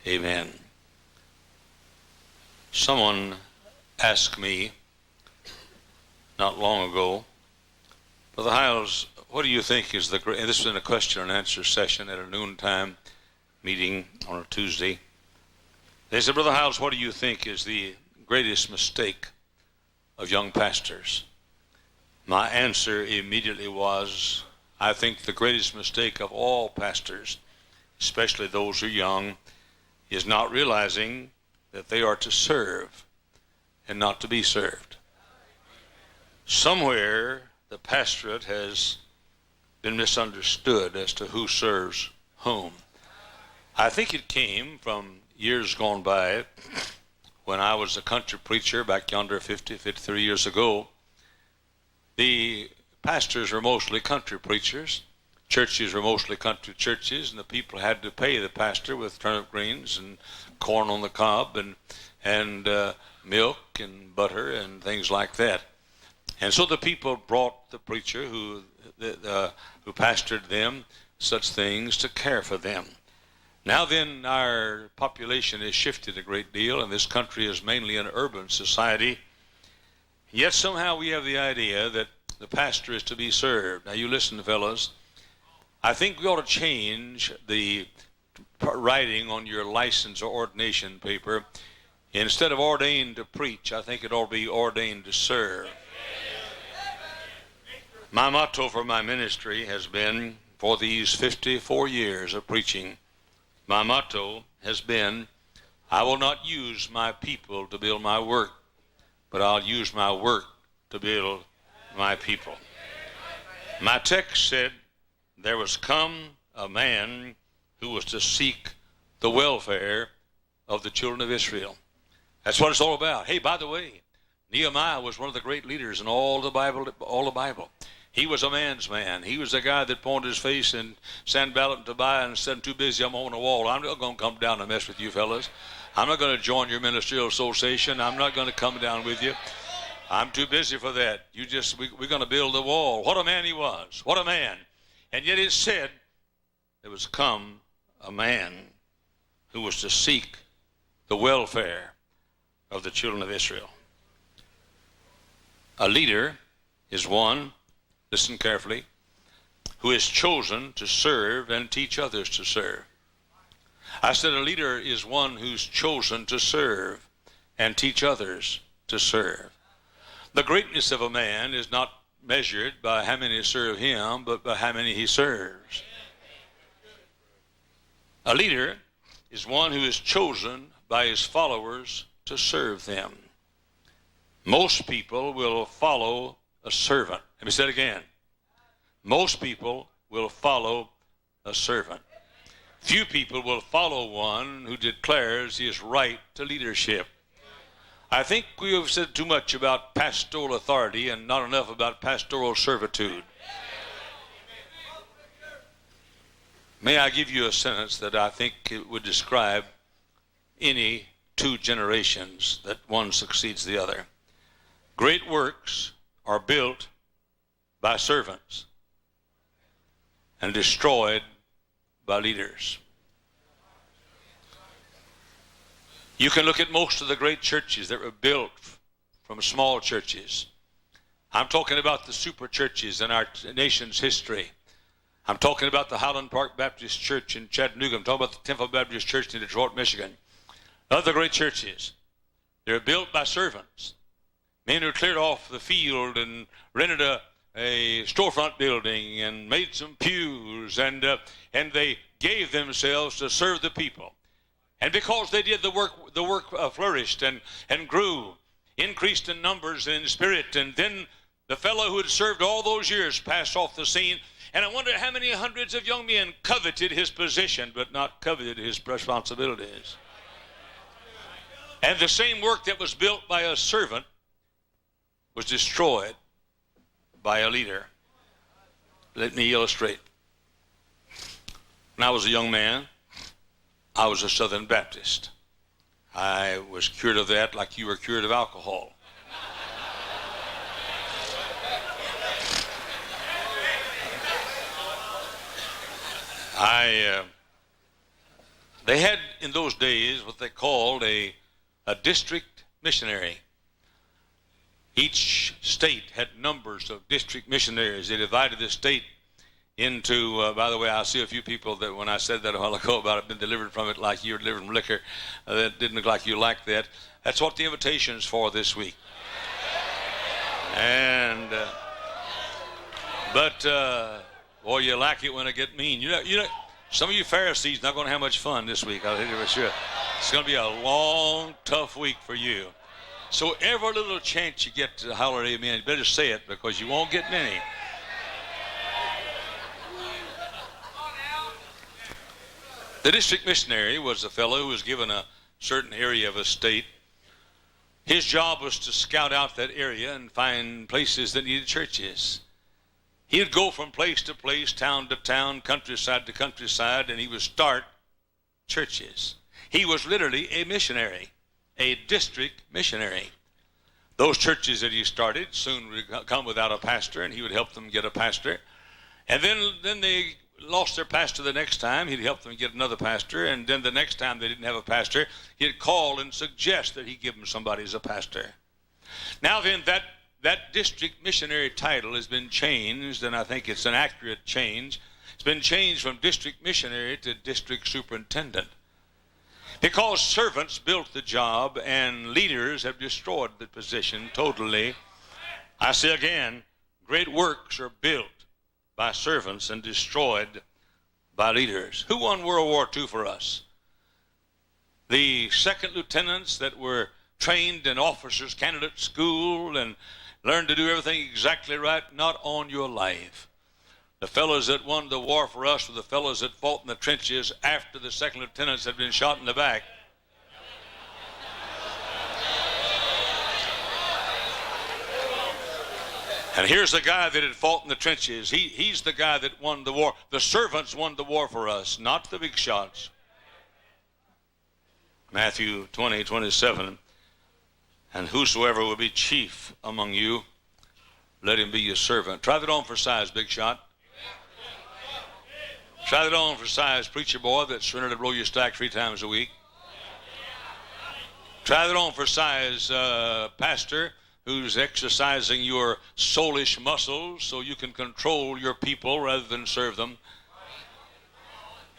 Speaker 1: Amen. Someone asked me not long ago, Brother Hyles, what do you think is the great, and this was in a question and answer session at a noontime meeting on a Tuesday. They said, Brother Hyles, what do you think is the greatest mistake of young pastors? My answer immediately was, I think the greatest mistake of all pastors, especially those who are young, is not realizing that they are to serve and not to be served. Somewhere the pastorate has been misunderstood as to who serves whom. I think it came from years gone by when I was a country preacher back yonder 53 years ago. The pastors were mostly country preachers. Churches were mostly country churches, and the people had to pay the pastor with turnip greens and corn on the cob and milk and butter and things like that. And so the people brought the preacher who pastored them such things to care for them. Now then, our population has shifted a great deal, and this country is mainly an urban society. Yet somehow we have the idea that the pastor is to be served. Now you listen, fellas. I think we ought to change the writing on your license or ordination paper. Instead of ordained to preach, I think it ought to be ordained to serve. My motto for my ministry has been, for these 54 years of preaching, my motto has been, I will not use my people to build my work, but I'll use my work to build my people. My text said, there was come a man who was to seek the welfare of the children of Israel. That's what it's all about. Hey, by the way, Nehemiah was one of the great leaders in all the Bible. He was a man's man. He was the guy that pointed his face in Sanballat and Tobiah and said, I'm too busy, I'm on the wall. I'm not going to come down and mess with you fellas. I'm not going to join your ministerial association. I'm not going to come down with you. I'm too busy for that. We're going to build the wall. What a man he was. What a man. And yet it said, there was come a man who was to seek the welfare of the children of Israel. A leader is one, listen carefully, who is chosen to serve and teach others to serve. I said a leader is one who's chosen to serve and teach others to serve. The greatness of a man is not measured by how many serve him, but by how many he serves. A leader is one who is chosen by his followers to serve them. Most people will follow a servant. Let me say it again. Most people will follow a servant. Few people will follow one who declares his right to leadership. I think we have said too much about pastoral authority and not enough about pastoral servitude. May I give you a sentence that I think it would describe any two generations, that one succeeds the other. Great works are built by servants and destroyed by leaders. You can look at most of the great churches that were built from small churches. I'm talking about the super churches in our nation's history. I'm talking about the Highland Park Baptist Church in Chattanooga. I'm talking about the Temple Baptist Church in Detroit, Michigan. Other great churches. They're built by servants. Men who cleared off the field and rented a storefront building and made some pews, and they gave themselves to serve the people. And because they did, the work flourished and grew, increased in numbers and in spirit. And then the fellow who had served all those years passed off the scene. And I wonder how many hundreds of young men coveted his position, but not coveted his responsibilities. And the same work that was built by a servant was destroyed by a leader. Let me illustrate. When I was a young man, I was a Southern Baptist. I was cured of that like you were cured of alcohol. They had in those days what they called a district missionary. Each state had numbers of district missionaries. They divided the state into, by the way, I see a few people that when I said that a while ago about it, been delivered from it like you were delivered from liquor. That didn't look like you liked that. That's what the invitation's for this week. And, boy, you like it when I get mean. You know, some of you Pharisees not going to have much fun this week. I'll tell you for sure. It's going to be a long, tough week for you. So every little chance you get to holler amen, you better say it because you won't get many. The district missionary was a fellow who was given a certain area of a state. His job was to scout out that area and find places that needed churches. He would go from place to place, town to town, countryside to countryside, and he would start churches. He was literally a missionary, a district missionary. Those churches that he started soon would come without a pastor, and he would help them get a pastor. And then they lost their pastor the next time. He'd help them get another pastor, and then the next time they didn't have a pastor, he'd call and suggest that he give them somebody as a pastor. Now then, that district missionary title has been changed, and I think it's an accurate change. It's been changed from district missionary to district superintendent. Because servants built the job and leaders have destroyed the position totally. I say again, great works are built by servants and destroyed by leaders. Who won World War II for us? The second lieutenants that were trained in officers' candidate school and learned to do everything exactly right, not on your life. The fellows that won the war for us were the fellows that fought in the trenches after the second lieutenants had been shot in the back. And here's the guy that had fought in the trenches. He's the guy that won the war. The servants won the war for us, not the big shots. Matthew 20:27. And whosoever will be chief among you, let him be your servant. Try that on for size, big shot. Try that on for size, preacher boy that's ready to blow your stack 3 times a week. Try that on for size, pastor who's exercising your soulish muscles so you can control your people rather than serve them.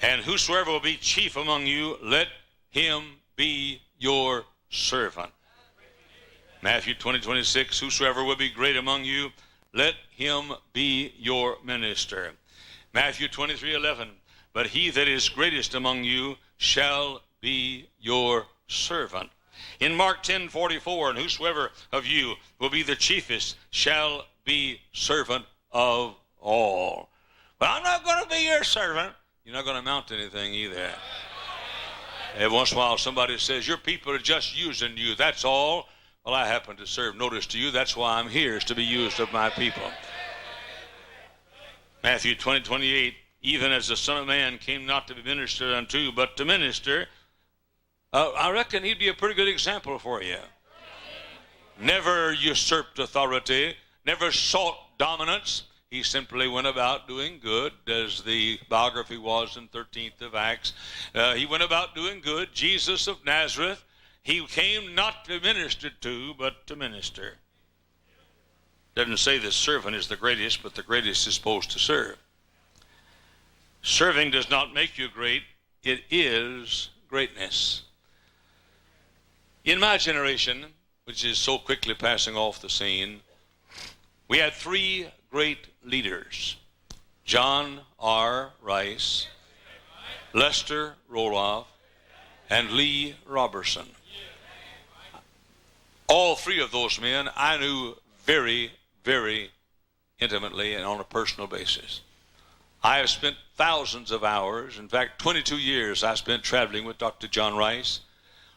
Speaker 1: And whosoever will be chief among you, let him be your servant. Matthew 20:26, whosoever will be great among you, let him be your minister. Matthew 23:11, but he that is greatest among you shall be your servant. In Mark 10:44, and whosoever of you will be the chiefest shall be servant of all. But I'm not going to be your servant. You're not going to amount to anything either. Every once in a while somebody says, your people are just using you, that's all. Well, I happen to serve notice to you. That's why I'm here, is to be used of my people. Matthew 20:28, even as the Son of Man came not to be ministered unto, but to minister. I reckon he'd be a pretty good example for you. Never usurped authority, never sought dominance. He simply went about doing good, as the biography was in 13th of Acts. He went about doing good. Jesus of Nazareth, he came not to be ministered to, but to minister. Doesn't say the servant is the greatest, but the greatest is supposed to serve. Serving does not make you great. It is greatness. In my generation, which is so quickly passing off the scene, we had three great leaders: John R. Rice, Lester Roloff, and Lee Robertson. All three of those men I knew very, very intimately and on a personal basis. I have spent thousands of hours, in fact 22 years I spent traveling with Dr. John Rice.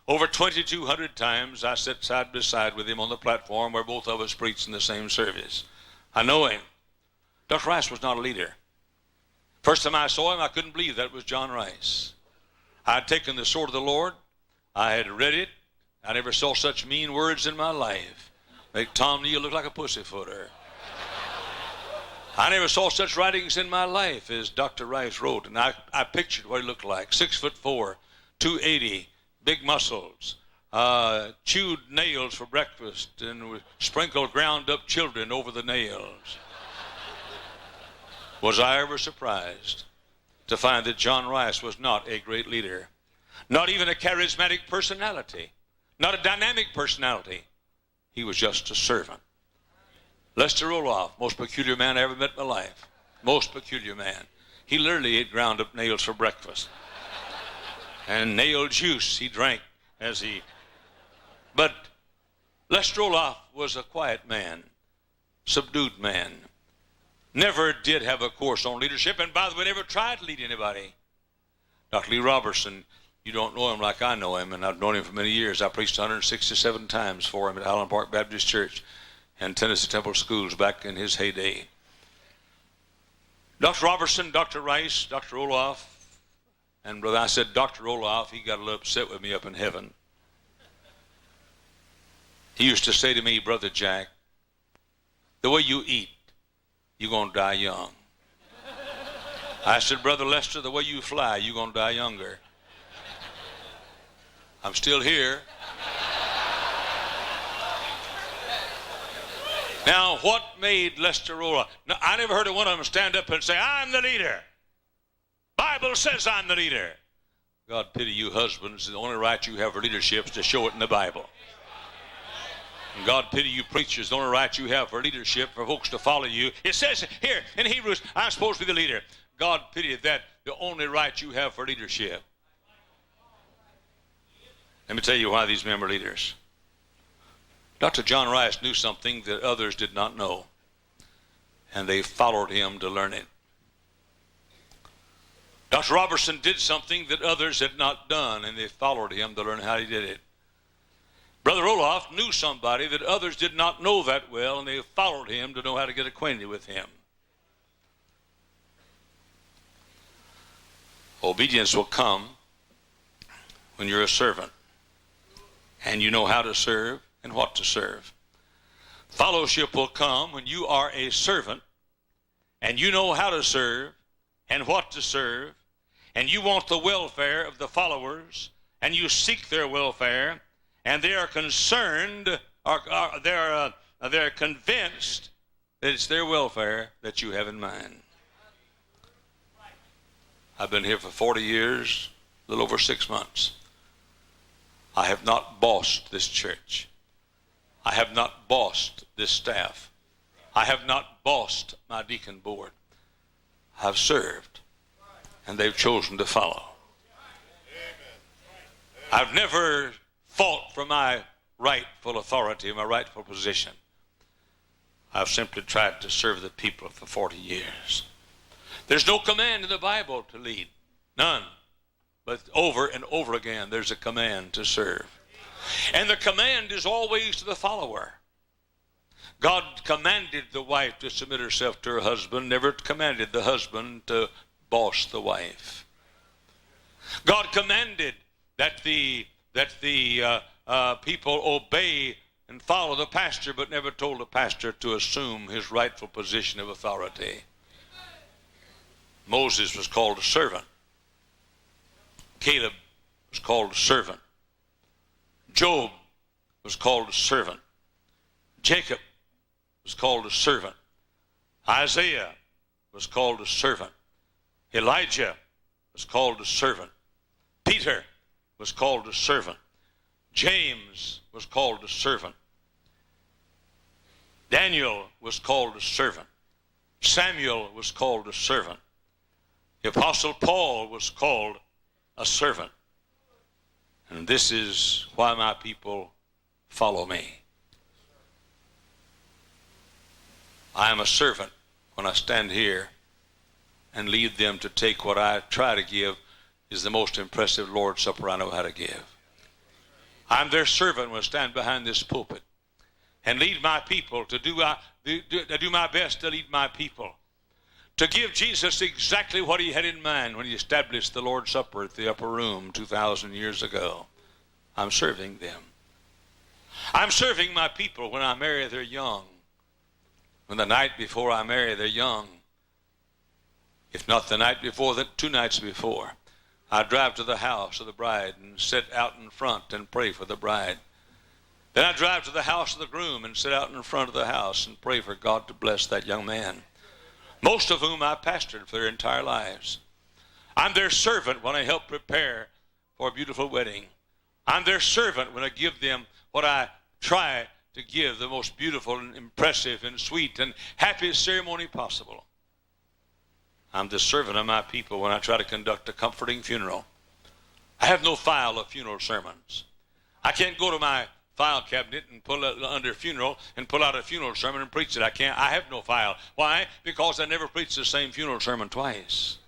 Speaker 1: Over 2,200 times I sat side by side with him on the platform where both of us preached in the same service. I know him. Dr. Rice was not a leader. First time I saw him, I couldn't believe that was John Rice. I had taken the sword of the Lord. I had read it. I never saw such mean words in my life. Make Tom Neal look like a pussyfooter. I never saw such writings in my life as Dr. Rice wrote, and I pictured what he looked like. 6'4", 280, big muscles, chewed nails for breakfast, and sprinkled ground up children over the nails. Was I ever surprised to find that John Rice was not a great leader, not even a charismatic personality, not a dynamic personality. He was just a servant. Lester Roloff, most peculiar man I ever met in my life. Most peculiar man. He literally ate ground up nails for breakfast. And nail juice he drank as he... But Lester Roloff was a quiet man, subdued man. Never did have a course on leadership, and by the way, never tried to lead anybody. Dr. Lee Robertson, you don't know him like I know him, and I've known him for many years. I preached 167 times for him at Highland Park Baptist Church and Tennessee Temple Schools back in his heyday. Dr. Robertson, Dr. Rice, Dr. Roloff, and brother, I said Dr. Roloff, he got a little upset with me up in heaven. He used to say to me, Brother Jack, the way you eat, you're going to die young. I said, Brother Lester, the way you fly, you're going to die younger. I'm still here. Now, what made Lester Roloff? Now, I never heard of one of them stand up and say, I'm the leader. Bible says I'm the leader. God pity you husbands. The only right you have for leadership is to show it in the Bible. And God pity you preachers. The only right you have for leadership, for folks to follow you. It says here in Hebrews, I'm supposed to be the leader. God pity that. The only right you have for leadership. Let me tell you why these men were leaders. Dr. John Rice knew something that others did not know, and they followed him to learn it. Dr. Robertson did something that others had not done, and they followed him to learn how he did it. Brother Roloff knew somebody that others did not know that well, and they followed him to know how to get acquainted with him. Obedience will come when you're a servant, and you know how to serve and what to serve. Fellowship will come when you are a servant and you know how to serve and what to serve, and you want the welfare of the followers and you seek their welfare, and they are concerned, they're convinced that it's their welfare that you have in mind. I've been here for 40 years, a little over 6 months. I have not bossed this church. I have not bossed this staff. I have not bossed my deacon board. I've served, and they've chosen to follow. I've never fought for my rightful authority, my rightful position. I've simply tried to serve the people for 40 years. There's no command in the Bible to lead. None. But over and over again, there's a command to serve. And the command is always to the follower. God commanded the wife to submit herself to her husband, never commanded the husband to boss the wife. God commanded that the people obey and follow the pastor, but never told the pastor to assume his rightful position of authority. Moses was called a servant. Caleb was called a servant. Job was called a servant. Jacob was called a servant. Isaiah was called a servant. Elijah was called a servant. Peter was called a servant. James was called a servant. Daniel was called a servant. Samuel was called a servant. The Apostle Paul was called a servant. And this is why my people follow me. I am a servant when I stand here and lead them to take what I try to give is the most impressive Lord's Supper I know how to give. I'm their servant when I stand behind this pulpit and lead my people to do my best to lead my people, to give Jesus exactly what he had in mind when he established the Lord's Supper at the upper room 2,000 years ago. I'm serving them. I'm serving my people when I marry their young. When the night before I marry their young, if not the night before, then 2 nights before, I drive to the house of the bride and sit out in front and pray for the bride. Then I drive to the house of the groom and sit out in front of the house and pray for God to bless that young man, most of whom I pastored for their entire lives. I'm their servant when I help prepare for a beautiful wedding. I'm their servant when I give them what I try to give, the most beautiful and impressive and sweet and happiest ceremony possible. I'm the servant of my people when I try to conduct a comforting funeral. I have no file of funeral sermons. I can't go to my file cabinet and pull it under funeral and pull out a funeral sermon and preach it. I can't. I have no file. Why? Because I never preached the same funeral sermon twice.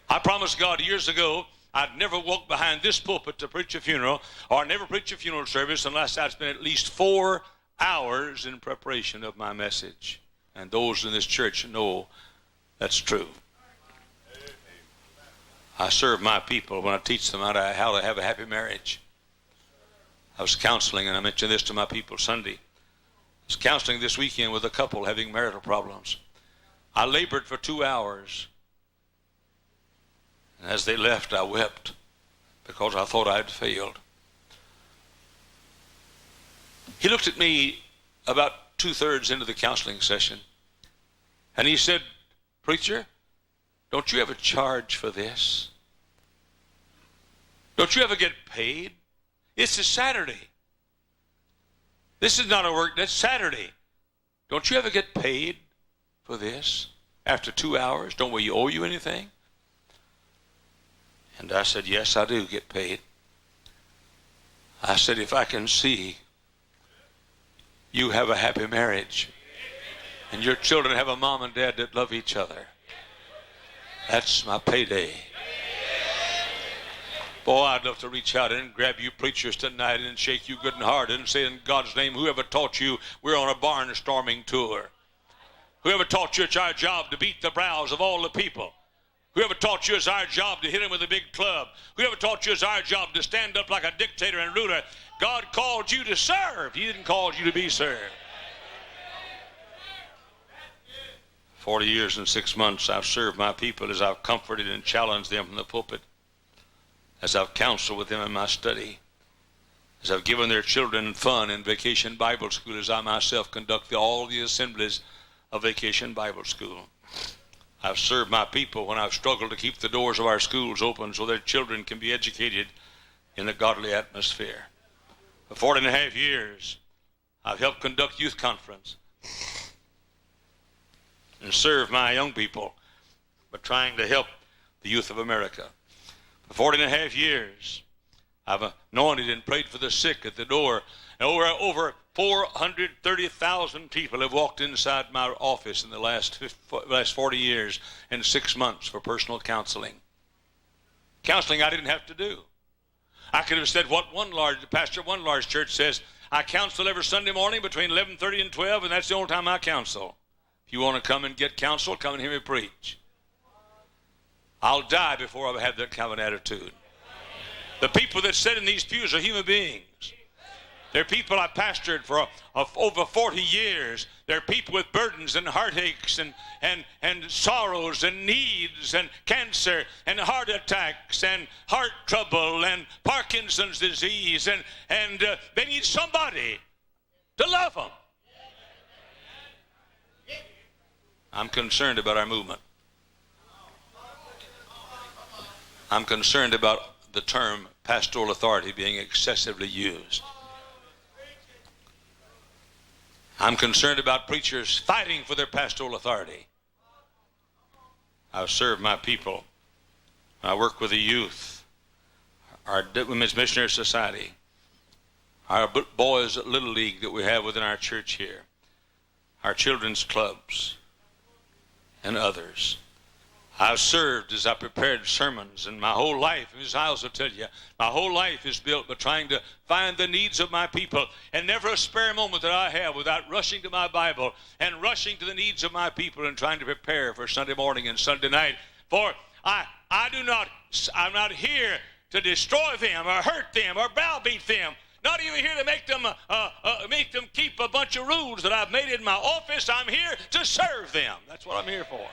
Speaker 1: I promised God years ago I'd never walk behind this pulpit to preach a funeral or never preach a funeral service unless I'd spent at least 4 hours in preparation of my message. And those in this church know that's true. I serve my people when I teach them how to have a happy marriage. I was counseling, and I mentioned this to my people Sunday. I was counseling this weekend with a couple having marital problems. I labored for 2 hours. And as they left, I wept because I thought I had failed. He looked at me about 2/3 into the counseling session, and he said, "Preacher, don't you ever charge for this? Don't you ever get paid? It's a Saturday. This is not a work, that's Saturday. Don't you ever get paid for this after 2 hours? Don't we owe you anything?" And I said, "Yes, I do get paid." I said, "If I can see you have a happy marriage and your children have a mom and dad that love each other, that's my payday." Boy, I'd love to reach out and grab you preachers tonight and shake you good and hard and say, in God's name, whoever taught you we're on a barnstorming tour? Whoever taught you it's our job to beat the brows of all the people? Whoever taught you it's our job to hit him with a big club? Whoever taught you it's our job to stand up like a dictator and ruler? God called you to serve. He didn't call you to be served. 40 years and 6 months I've served my people as I've comforted and challenged them from the pulpit, as I've counseled with them in my study, as I've given their children fun in Vacation Bible School, as I myself conduct all the assemblies of Vacation Bible School. I've served my people when I've struggled to keep the doors of our schools open so their children can be educated in a godly atmosphere. For 40 and a half years, I've helped conduct youth conference and serve my young people by trying to help the youth of America. For 40 and a half years, I've anointed and prayed for the sick at the door. And over 430,000 people have walked inside my office in the last 40 years and 6 months for personal counseling. Counseling I didn't have to do. I could have said what one large church says, I counsel every Sunday morning between 11:30 and 12, and that's the only time I counsel. If you want to come and get counsel, come and hear me preach. I'll die before I have that kind of an attitude. The people that sit in these pews are human beings. They're people I pastored for over 40 years. They're people with burdens and heartaches and sorrows and needs and cancer and heart attacks and heart trouble and Parkinson's disease. And they need somebody to love them. I'm concerned about our movement. I'm concerned about the term pastoral authority being excessively used. I'm concerned about preachers fighting for their pastoral authority. I've served my people. I work with the youth, our Women's Missionary Society, our boys at Little League that we have within our church here, our children's clubs, and others. I've served as I prepared sermons, and my whole life, Ms. Hyles will tell you, my whole life is built by trying to find the needs of my people, and never a spare moment that I have without rushing to my Bible and rushing to the needs of my people and trying to prepare for Sunday morning and Sunday night. For I'm not here to destroy them or hurt them or browbeat them. Not even here to make them keep a bunch of rules that I've made in my office. I'm here to serve them. That's what I'm here for.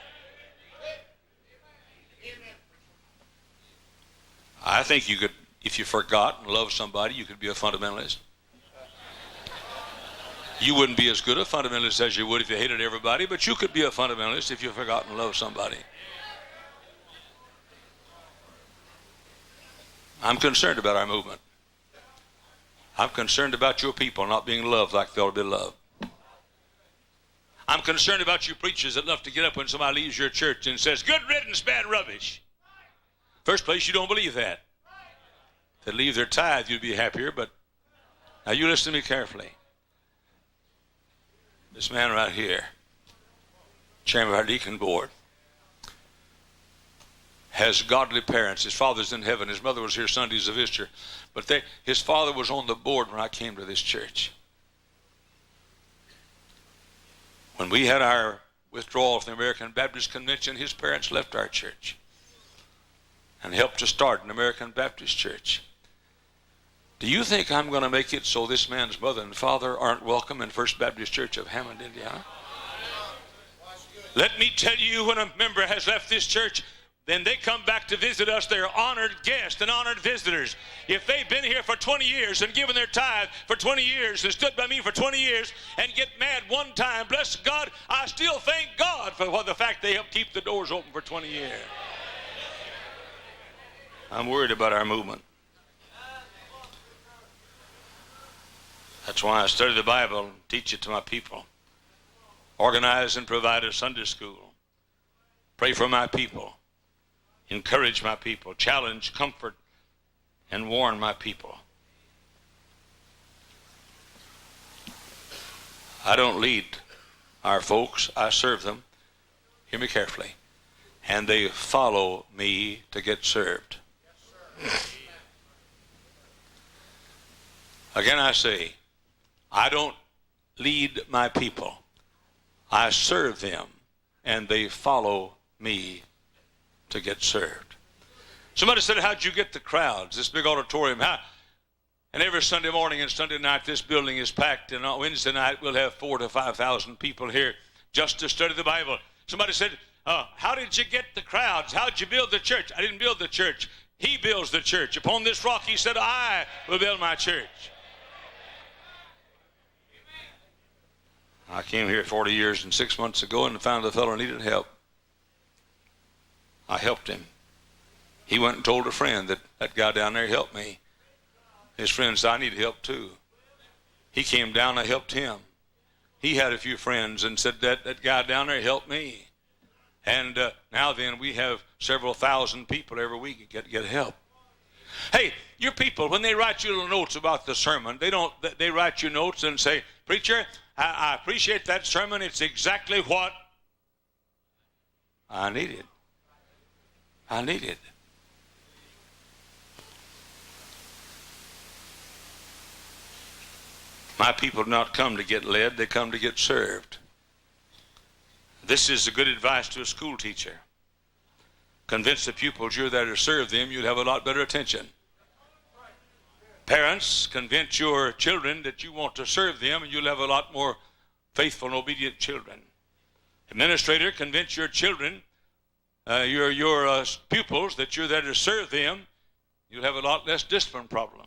Speaker 1: I think you could, if you forgot and loved somebody, you could be a fundamentalist. You wouldn't be as good a fundamentalist as you would if you hated everybody, but you could be a fundamentalist if you forgot and loved somebody. I'm concerned about our movement. I'm concerned about your people not being loved like they ought to be loved. I'm concerned about you preachers that love to get up when somebody leaves your church and says, good riddance, bad rubbish. First place, you don't believe that. If they leave their tithe, you'd be happier, but now you listen to me carefully. This man right here, chairman of our deacon board, has godly parents. His father's in heaven. His mother was here Sundays of Easter. But his father was on the board when I came to this church. When we had our withdrawal from the American Baptist Convention, his parents left our church and helped to start an American Baptist church. Do you think I'm going to make it so this man's mother and father aren't welcome in First Baptist Church of Hammond, Indiana? Let me tell you, when a member has left this church, then they come back to visit us. They're honored guests and honored visitors. If they've been here for 20 years and given their tithe for 20 years and stood by me for 20 years and get mad one time, bless God, I still thank God for the fact they helped keep the doors open for 20 years. I'm worried about our movement. That's why I study the Bible and teach it to my people. Organize and provide a Sunday school. Pray for my people. Encourage my people. Challenge, comfort, and warn my people. I don't lead our folks. I serve them. Hear me carefully. And they follow me to get served. Again, I say, I don't lead my people. I serve them, and they follow me to get served. Somebody said, how'd you get the crowds? This big auditorium. And every Sunday morning and Sunday night, this building is packed. And on Wednesday night, we'll have 4,000 to 5,000 people here just to study the Bible. Somebody said, how did you get the crowds? How'd you build the church? I didn't build the church. He builds the church. Upon this rock, he said, I will build my church. I came here 40 years and 6 months ago and found the fellow needed help. I helped him. He went and told a friend that guy down there helped me. His friend said, I need help too. He came down, I helped him. He had a few friends and said, that guy down there helped me. And now then, we have several thousand people every week get help. Hey, your people, when they write you little notes about the sermon, they write you notes and say, preacher, I appreciate that sermon. It's exactly what I needed. I needed. My people do not come to get led, they come to get served. This is a good advice to a school teacher. Convince the pupils you're there to serve them, you'll have a lot better attention. Parents, convince your children that you want to serve them, and you'll have a lot more faithful and obedient children. Administrator, convince your children, your pupils, that you're there to serve them, you'll have a lot less discipline problems.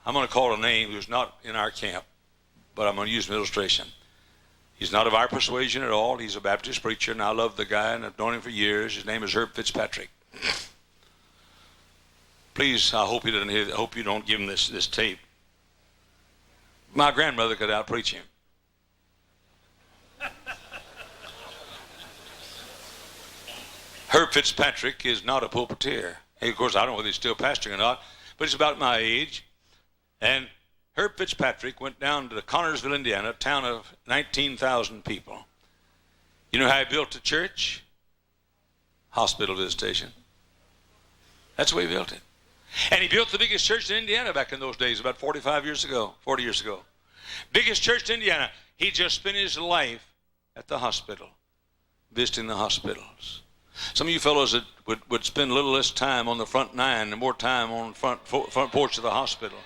Speaker 1: I'm going to call a name who's not in our camp, but I'm going to use an illustration. He's not of our persuasion at all. He's a Baptist preacher, and I love the guy, and I've known him for years. His name is Herb Fitzpatrick. Please, I hope he doesn't hear. I hope you don't give him this tape. My grandmother could out-preach him. Herb Fitzpatrick is not a pulpiteer. Hey, of course, I don't know whether he's still pastoring or not, but he's about my age. And Herb Fitzpatrick went down to Connersville, Indiana, a town of 19,000 people. You know how he built a church? Hospital visitation. That's the way he built it. And he built the biggest church in Indiana back in those days, about 40 years ago. Biggest church in Indiana. He just spent his life at the hospital, visiting the hospitals. Some of you fellows that would spend a little less time on the front nine and more time on the front porch of the hospital.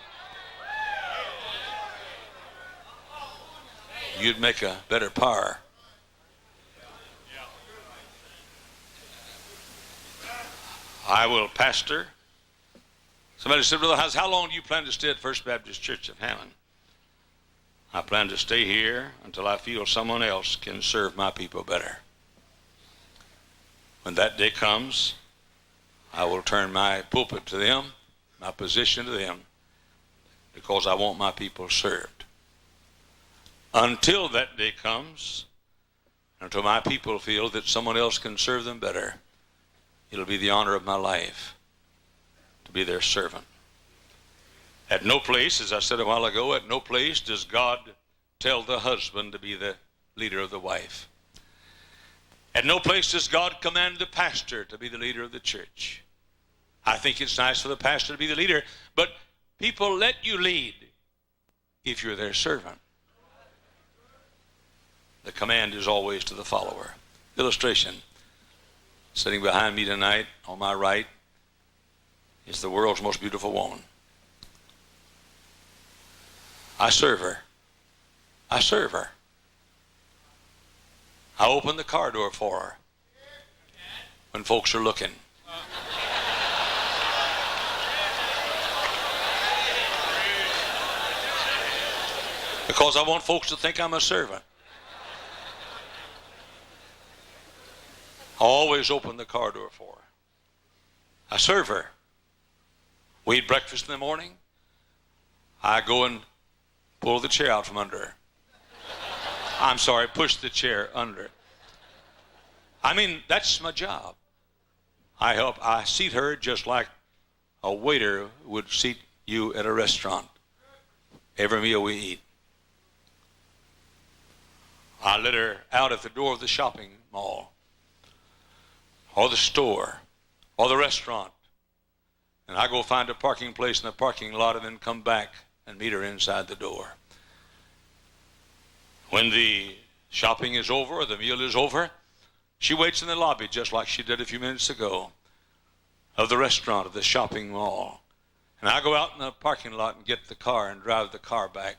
Speaker 1: You'd make a better par. I will pastor. Somebody said, Brother Hyles, how long do you plan to stay at First Baptist Church of Hammond? I plan to stay here until I feel someone else can serve my people better. When that day comes, I will turn my pulpit to them, my position to them, because I want my people served. Until that day comes, until my people feel that someone else can serve them better, it'll be the honor of my life to be their servant. At no place, as I said a while ago, at no place does God tell the husband to be the leader of the wife. At no place does God command the pastor to be the leader of the church. I think it's nice for the pastor to be the leader, but people let you lead if you're their servant. The command is always to the follower. Illustration. Sitting behind me tonight, on my right, is the world's most beautiful woman. I serve her. I serve her. I open the car door for her when folks are looking. Because I want folks to think I'm a servant. I always open the car door for her. I serve her. We eat breakfast in the morning. I go and pull the chair out from under her. I'm sorry, push the chair under it. I mean, that's my job. I seat her just like a waiter would seat you at a restaurant. Every meal we eat. I let her out at the door of the shopping mall, or the store, or the restaurant. And I go find a parking place in the parking lot and then come back and meet her inside the door. When the shopping is over or the meal is over, she waits in the lobby just like she did a few minutes ago of the restaurant, of the shopping mall. And I go out in the parking lot and get the car and drive the car back.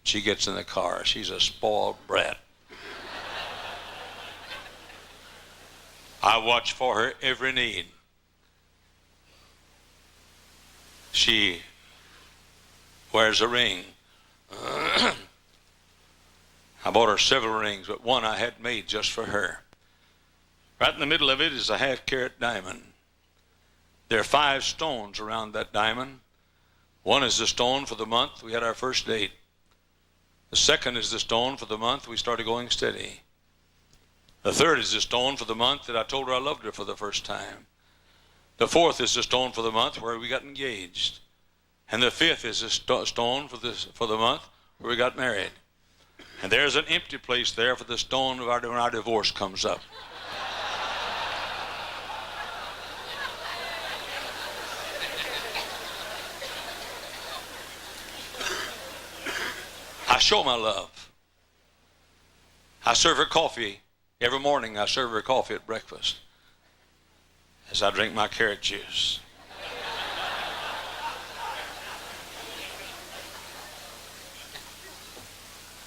Speaker 1: She gets in the car. She's a spoiled brat. I watch for her every need. She wears a ring. I bought her several rings, but one I had made just for her. Right in the middle of it is a half-carat diamond. There are 5 stones around that diamond. One is the stone for the month we had our first date. The second is the stone for the month we started going steady. The third is the stone for the month that I told her I loved her for the first time. The fourth is the stone for the month where we got engaged. And the fifth is the stone for the month where we got married. And there's an empty place there for the stone of when our divorce comes up. I show my love. I serve her coffee. Every morning I serve her coffee at breakfast as I drink my carrot juice.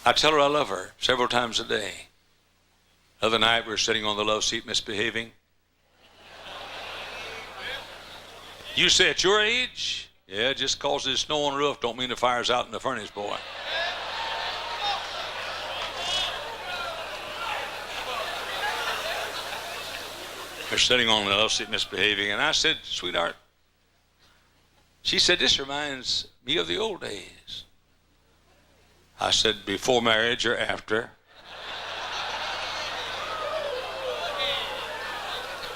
Speaker 1: I tell her I love her several times a day. The other night we were sitting on the love seat misbehaving. You say at your age? Yeah, just cause there's snow on the roof don't mean the fire's out in the furnace, boy. We're sitting on the love seat misbehaving, and I said, sweetheart. She said, this reminds me of the old days. I said, before marriage or after?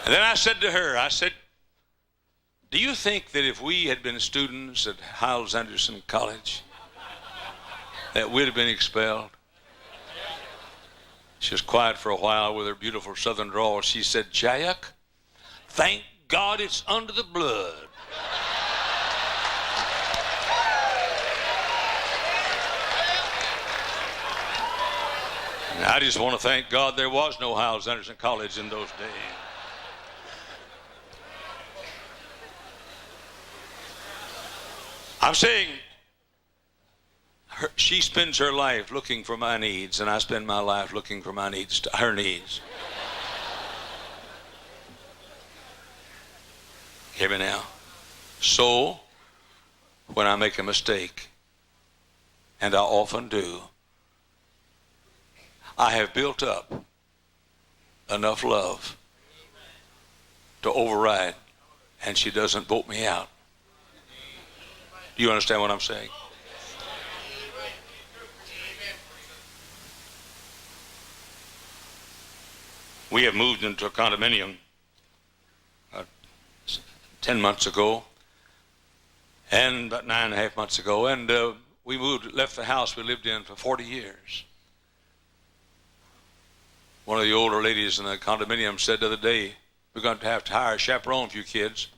Speaker 1: And then I said to her, I said, do you think that if we had been students at Hyles Anderson College, that we'd have been expelled? She was quiet for a while with her beautiful southern drawl. She said, Jack, thank God it's under the blood. And I just want to thank God there was no Hyles Anderson College in those days. I'm saying she spends her life looking for my needs, and I spend my life looking for my needs, her needs. Hear me now. So, when I make a mistake, and I often do, I have built up enough love to override, and she doesn't vote me out. Do you understand what I'm saying? We have moved into a condominium 10 months ago, and about 9.5 months ago, and we left the house we lived in for 40 years. One of the older ladies in the condominium said the other day, we're going to have to hire a chaperone for you kids.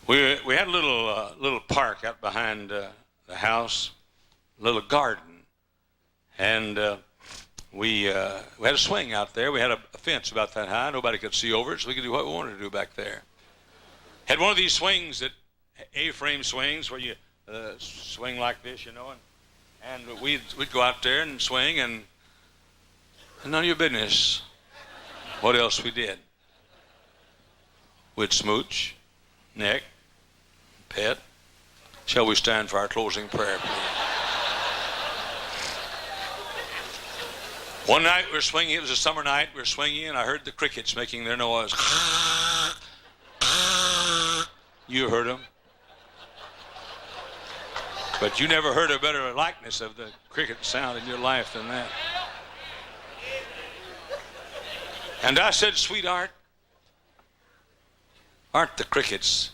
Speaker 1: We had a little park out behind the house, a little garden, and we had a swing out there. We had a fence about that high. Nobody could see over it, so we could do what we wanted to do back there. Had one of these swings, that A-frame swings, where you swing like this, you know, and we'd go out there and swing, and none of your business what else we did. We'd smooch, neck, pet. Shall we stand for our closing prayer, please? One night we were swinging, it was a summer night, we were swinging, and I heard the crickets making their noise. You heard them. But you never heard a better likeness of the cricket sound in your life than that. And I said, sweetheart, aren't the crickets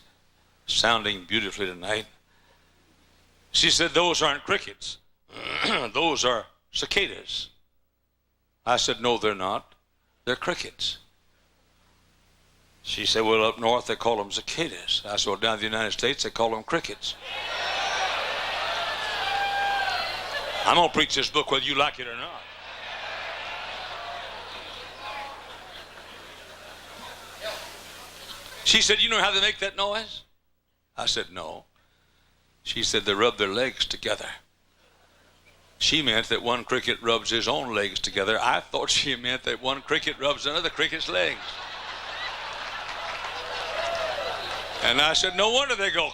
Speaker 1: sounding beautifully tonight? She said, those aren't crickets. Those are cicadas. I said, no, they're not. They're crickets. She said, well, up north they call them cicadas. I said, well, down in the United States they call them crickets. I'm going to preach this book whether you like it or not. She said, you know how they make that noise? I said, no. She said, they rub their legs together. She meant that one cricket rubs his own legs together. I thought she meant that one cricket rubs another cricket's legs. And I said, no wonder they go.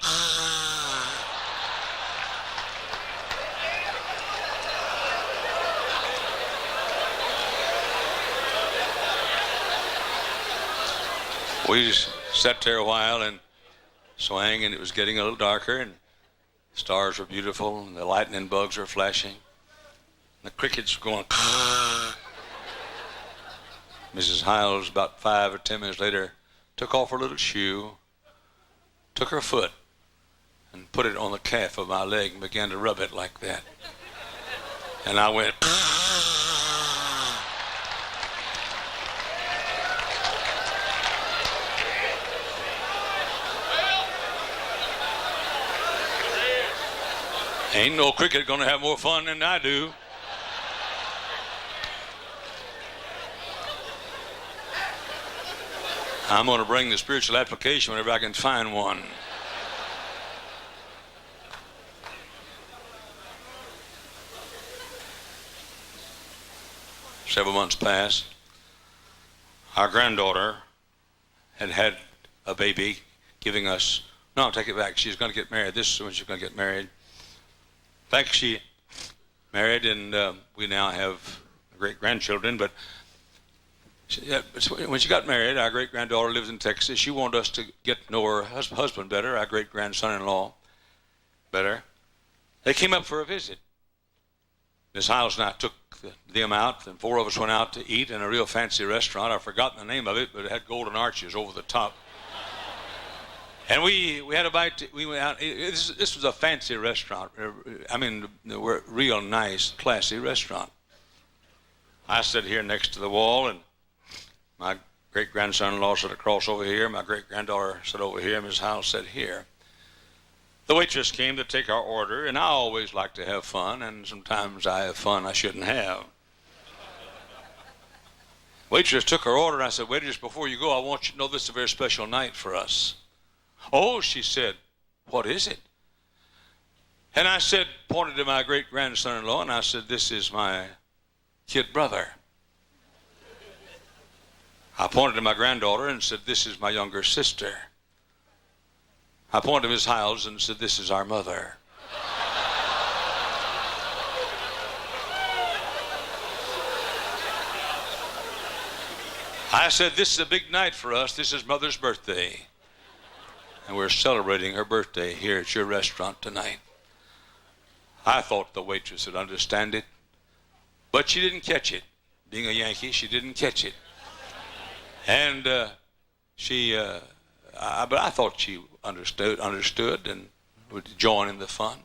Speaker 1: We just sat there a while, and swang, and it was getting a little darker, and the stars were beautiful, and the lightning bugs were flashing. The crickets were going. Mrs. Hyles, about 5 or 10 minutes later, took off her little shoe, took her foot, and put it on the calf of my leg and began to rub it like that. And I went. Ain't no cricket gonna have more fun than I do. I'm going to bring the spiritual application whenever I can find one. Several months passed. Our granddaughter had had a baby, giving us, no, I'll take it back. She's going to get married. This is when she's going to get married. In fact, she married, and we now have great-grandchildren, but when she got married, our great-granddaughter lives in Texas. She wanted us to get to know her husband better, our great-grandson-in-law better. They came up for a visit. Miss Hyles and I took them out, and 4 of us went out to eat in a real fancy restaurant. I've forgotten the name of it, but it had golden arches over the top. And we had a bite. We went out. This was a fancy restaurant. I mean, a real nice, classy restaurant. I sat here next to the wall, and my great-grandson-in-law sat across over here. My great-granddaughter sat over here. Miss Hyles sat here. The waitress came to take our order, and I always like to have fun, and sometimes I have fun I shouldn't have. Waitress took her order, and I said, "Waitress, before you go, I want you to know this is a very special night for us." "Oh," she said, "what is it?" And I said, pointed to my great-grandson-in-law, and I said, "This is my kid brother." I pointed to my granddaughter and said, "This is my younger sister." I pointed to Miss Hyles and said, "This is our mother." I said, "This is a big night for us. This is Mother's birthday. And we're celebrating her birthday here at your restaurant tonight." I thought the waitress would understand it, but she didn't catch it. Being a Yankee, she didn't catch it. And but I thought she understood and would join in the fun.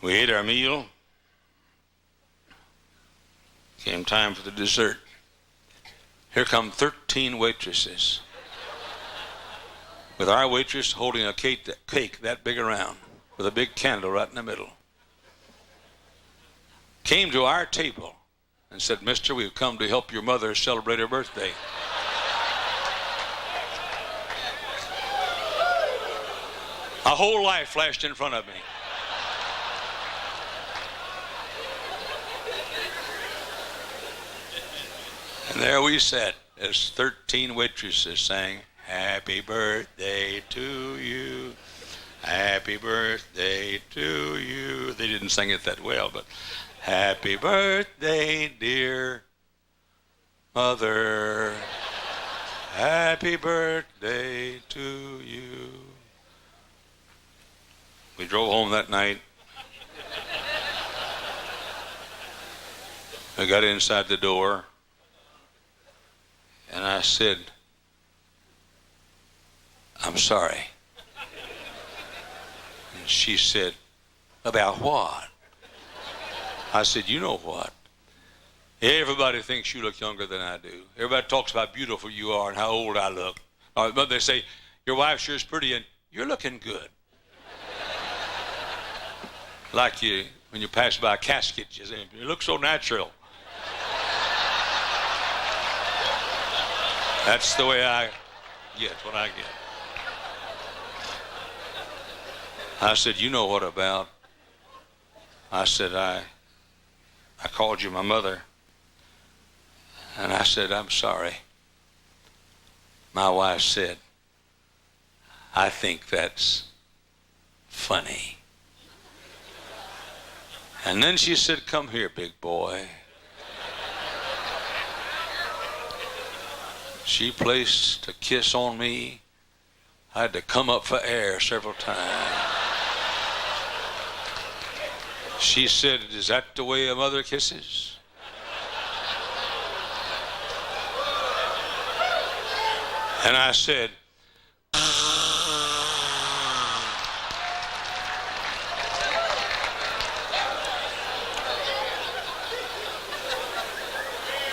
Speaker 1: We ate our meal. Came time for the dessert. Here come 13 waitresses, with our waitress holding a cake that big around, with a big candle right in the middle. Came to our table and said, "Mister, we've come to help your mother celebrate her birthday." A whole life flashed in front of me. And there we sat as 13 waitresses sang, "Happy birthday to you. Happy birthday to you." They didn't sing it that well, but "Happy birthday, dear mother. Happy birthday to you." We drove home that night. I got inside the door, and I said, "I'm sorry." And she said, "About what?" I said, "You know what? Everybody thinks you look younger than I do. Everybody talks about how beautiful you are and how old I look. But they say, your wife sure is pretty and you're looking good. Like you, when you pass by a casket, you say, you look so natural. That's the way I get what I get. I said, you know what about? I said, I called you my mother. And I said, I'm sorry. My wife said, I think that's funny. And then she said, come here, big boy. She placed a kiss on me I had to come up for air several times. She said, "Is that the way a mother kisses?" And I said,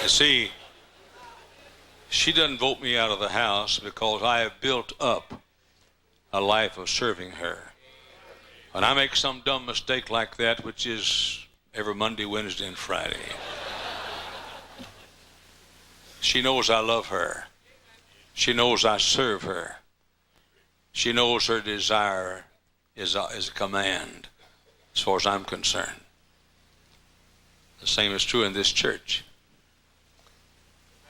Speaker 1: you see, she doesn't vote me out of the house because I have built up a life of serving her. When I make some dumb mistake like that, which is every Monday, Wednesday, and Friday, she knows I love her. She knows I serve her. She knows her desire is a command as far as I'm concerned. The same is true in this church.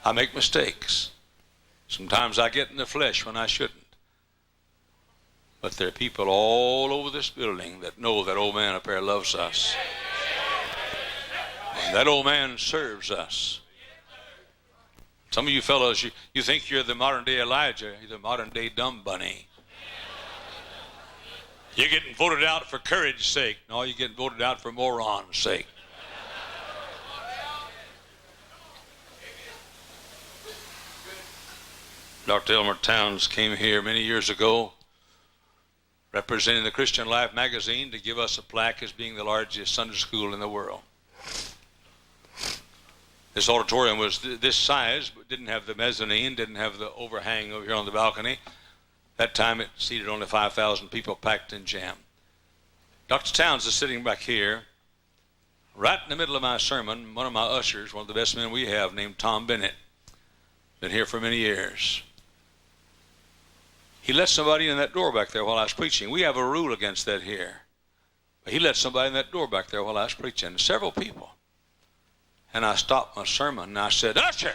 Speaker 1: I make mistakes. Sometimes I get in the flesh when I shouldn't. But there are people all over this building that know that old man up there loves us. And that old man serves us. Some of you fellows, you think you're the modern day Elijah. You're the modern day dumb bunny. You're getting voted out for courage's sake. No, you're getting voted out for moron's sake. Dr. Elmer Towns came here many years ago representing the Christian Life magazine to give us a plaque as being the largest Sunday school in the world. This auditorium was this size, but didn't have the mezzanine, didn't have the overhang over here on the balcony. That time it seated only 5,000 people packed in jam. Dr. Towns is sitting back here. Right in the middle of my sermon, one of my ushers, one of the best men we have, named Tom Bennett, been here for many years. He let somebody in that door back there while I was preaching. We have a rule against that here. But he let somebody in that door back there while I was preaching. Several people. And I stopped my sermon and I said, "Usher,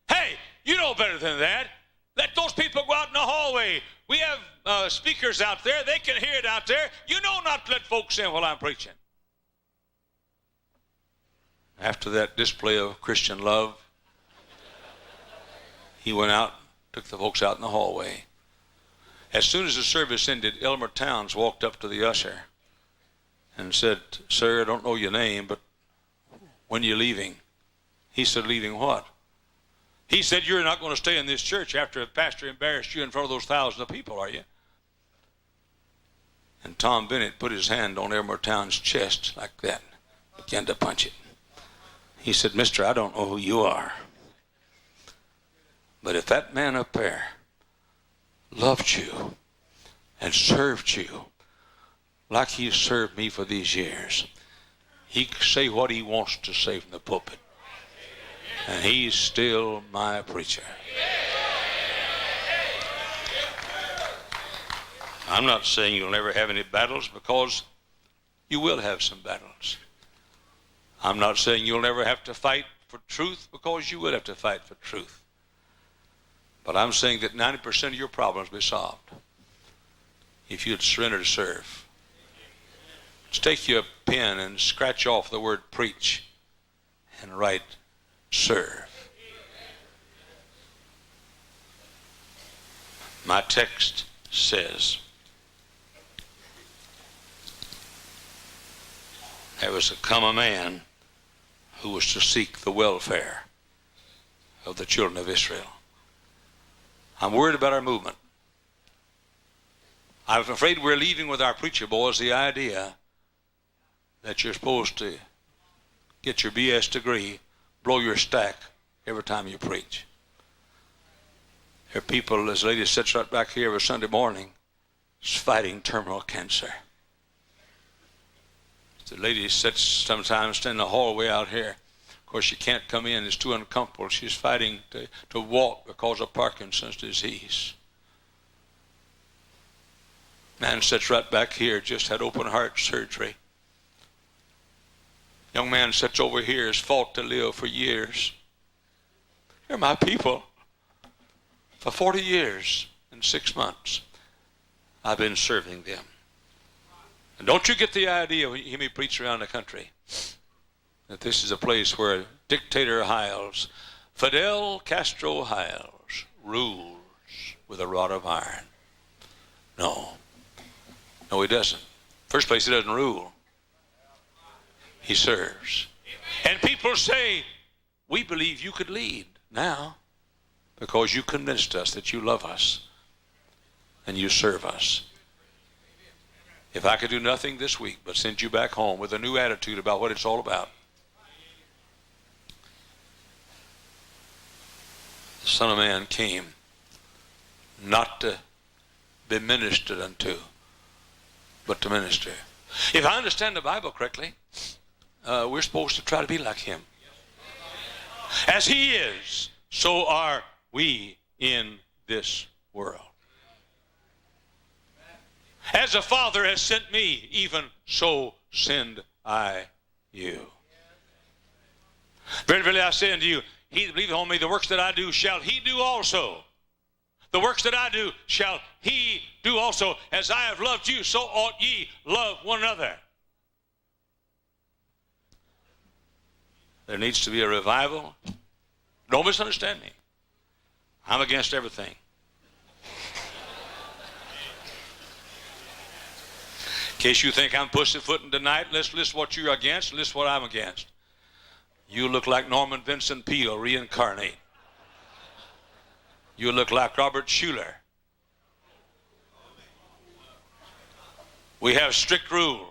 Speaker 1: hey, you know better than that. Let those people go out in the hallway. We have speakers out there. They can hear it out there. You know not to let folks in while I'm preaching." After that display of Christian love, he went out, took the folks out in the hallway. As soon as the service ended, Elmer Towns walked up to the usher and said, "Sir, I don't know your name, but when are you leaving?" He said, "Leaving what?" He said, "You're not going to stay in this church after the pastor embarrassed you in front of those thousands of people, are you?" And Tom Bennett put his hand on Elmer Towns' chest like that, began to punch it. He said, "Mister, I don't know who you are, but if that man up there loved you and served you like he served me for these years, he can say what he wants to say from the pulpit, and he's still my preacher." I'm not saying you'll never have any battles, because you will have some battles. I'm not saying you'll never have to fight for truth, because you will have to fight for truth. But I'm saying that 90% of your problems will be solved if you'd surrender to serve. Just take your pen and scratch off the word preach and write serve. My text says, there was to come a man who was to seek the welfare of the children of Israel. I'm worried about our movement. I'm afraid we're leaving with our preacher boys the idea that you're supposed to get your BS degree, blow your stack every time you preach. There are people, this lady sits right back here every Sunday morning, is fighting terminal cancer. The lady sits sometimes in the hallway out here. Of course, she can't come in. It's too uncomfortable. She's fighting to walk because of Parkinson's disease. Man sits right back here, just had open heart surgery. Young man sits over here, has fought to live for years. They're my people. For 40 years and 6 months, I've been serving them. And don't you get the idea when you hear me preach around the country that this is a place where dictator Hyles, Fidel Castro Hyles, rules with a rod of iron. No. No, he doesn't. First place, he doesn't rule. He serves. And people say, we believe you could lead now because you convinced us that you love us and you serve us. If I could do nothing this week but send you back home with a new attitude about what it's all about. The Son of Man came not to be ministered unto, but to minister. If I understand the Bible correctly, we're supposed to try to be like him. As he is, so are we in this world. As the Father has sent me, even so send I you. Verily, verily, I say unto you, he that believeth on me, the works that I do shall he do also. The works that I do shall he do also. As I have loved you, so ought ye love one another. There needs to be a revival. Don't misunderstand me. I'm against everything. In case you think I'm pussyfooting tonight, let's list what you're against, list what I'm against. You look like Norman Vincent Peale reincarnate. You look like Robert Schuller. We have strict rules.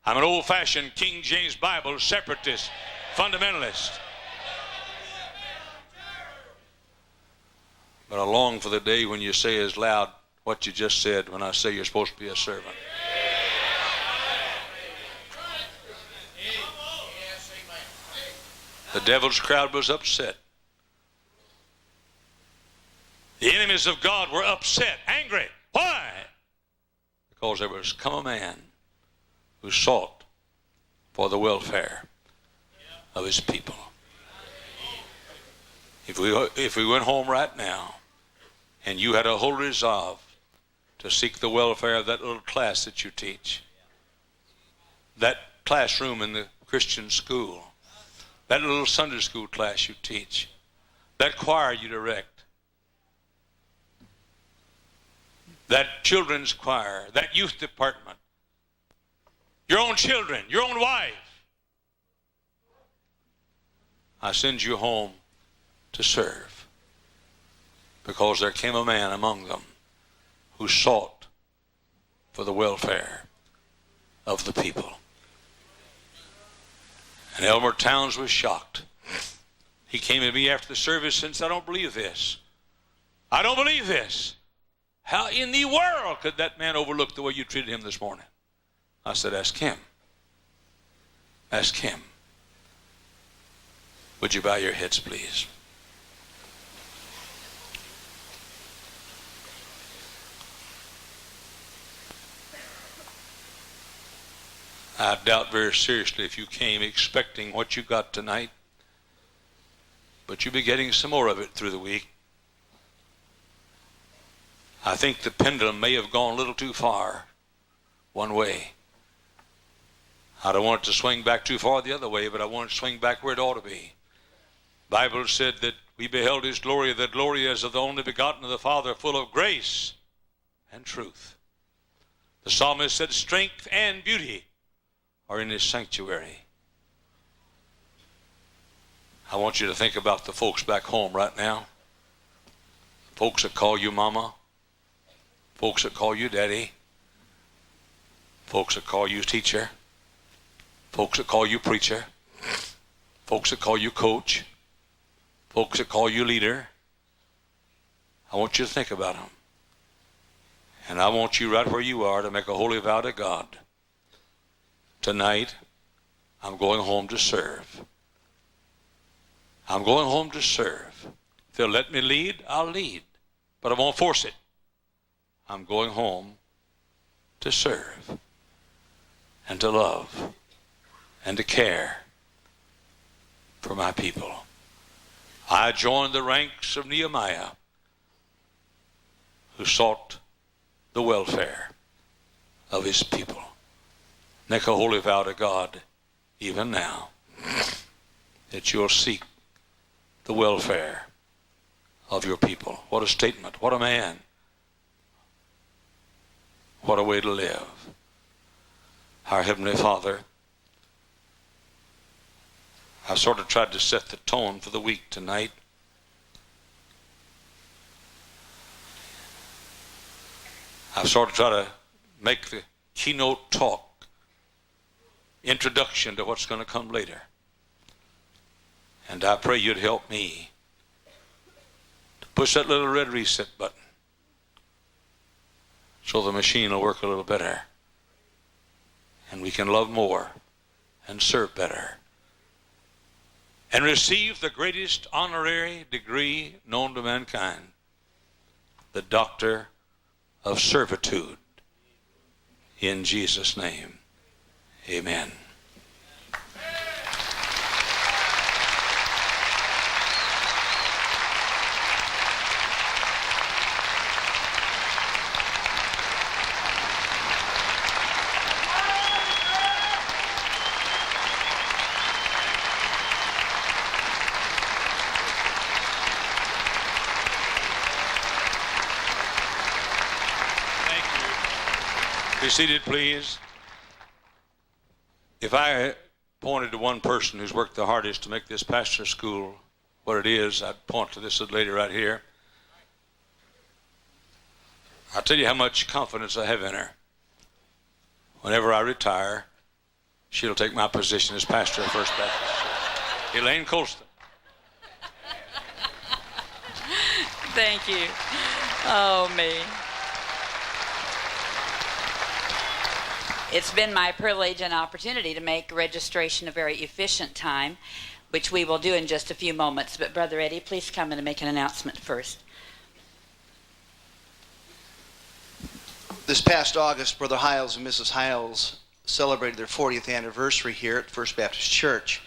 Speaker 1: I'm an old-fashioned King James Bible separatist, fundamentalist. But I long for the day when you say as loud what you just said when I say you're supposed to be a servant. The devil's crowd was upset. The enemies of God were upset, angry. Why? Because there was come a man who sought for the welfare of his people. If we went home right now and you had a whole resolve to seek the welfare of that little class that you teach, that classroom in the Christian school, that little Sunday school class you teach, that choir you direct, that children's choir, that youth department, your own children, your own wife, I send you home to serve, because there came a man among them who sought for the welfare of the people. And Elmer Towns was shocked. He came to me after the service and said, I don't believe this. I don't believe this. How in the world could that man overlook the way you treated him this morning? I said, ask him. Ask him. Would you bow your heads, please? I doubt very seriously if you came expecting what you got tonight, but you'll be getting some more of it through the week. I think the pendulum may have gone a little too far one way. I don't want it to swing back too far the other way, but I want it to swing back where it ought to be. The Bible said that we beheld his glory, the glory as of the only begotten of the Father, full of grace and truth. The psalmist said, strength and beauty are in his sanctuary. I want you to think about the folks back home right now. Folks that call you mama. Folks that call you daddy. Folks that call you teacher. Folks that call you preacher. Folks that call you coach. Folks that call you leader. I want you to think about them. And I want you right where you are to make a holy vow to God. Tonight, I'm going home to serve. I'm going home to serve. If they'll let me lead, I'll lead. But I won't force it. I'm going home to serve and to love and to care for my people. I joined the ranks of Nehemiah, who sought the welfare of his people. Make a holy vow to God, even now, that you'll seek the welfare of your people. What a statement. What a man. What a way to live. Our Heavenly Father, I've sort of tried to set the tone for the week tonight. I've sort of tried to make the keynote talk, introduction to what's going to come later. And I pray you'd help me to push that little red reset button so the machine will work a little better and we can love more and serve better and receive the greatest honorary degree known to mankind, the Doctor of Servitude. In Jesus' name, amen. Be seated, please. If I pointed to one person who's worked the hardest to make this pastor school what it is, I'd point to this lady right here. I'll tell you how much confidence I have in her. Whenever I retire, she'll take my position as pastor of First Baptist Church. Elaine Colston.
Speaker 7: Thank you. Oh, me. It's been my privilege and opportunity to make registration a very efficient time, which we will do in just a few moments. But Brother Eddie, please come in and make an announcement first.
Speaker 5: This past August, Brother Hyles and Mrs. Hyles celebrated their 40th anniversary here at First Baptist Church.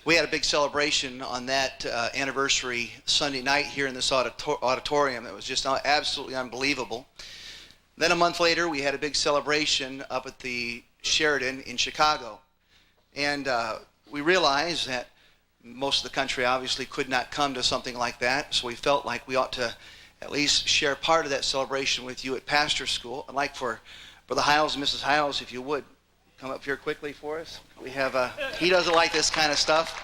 Speaker 5: We had a big celebration on that anniversary Sunday night here in this auditorium. It was just absolutely unbelievable. Then a month later, we had a big celebration up at the Sheraton in Chicago. And we realized that most of the country obviously could not come to something like that, so we felt like we ought to at least share part of that celebration with you at Pastor School. I'd like for Brother Hyles and Mrs. Hyles, if you would, come up here quickly for us. We have he doesn't like this kind of stuff.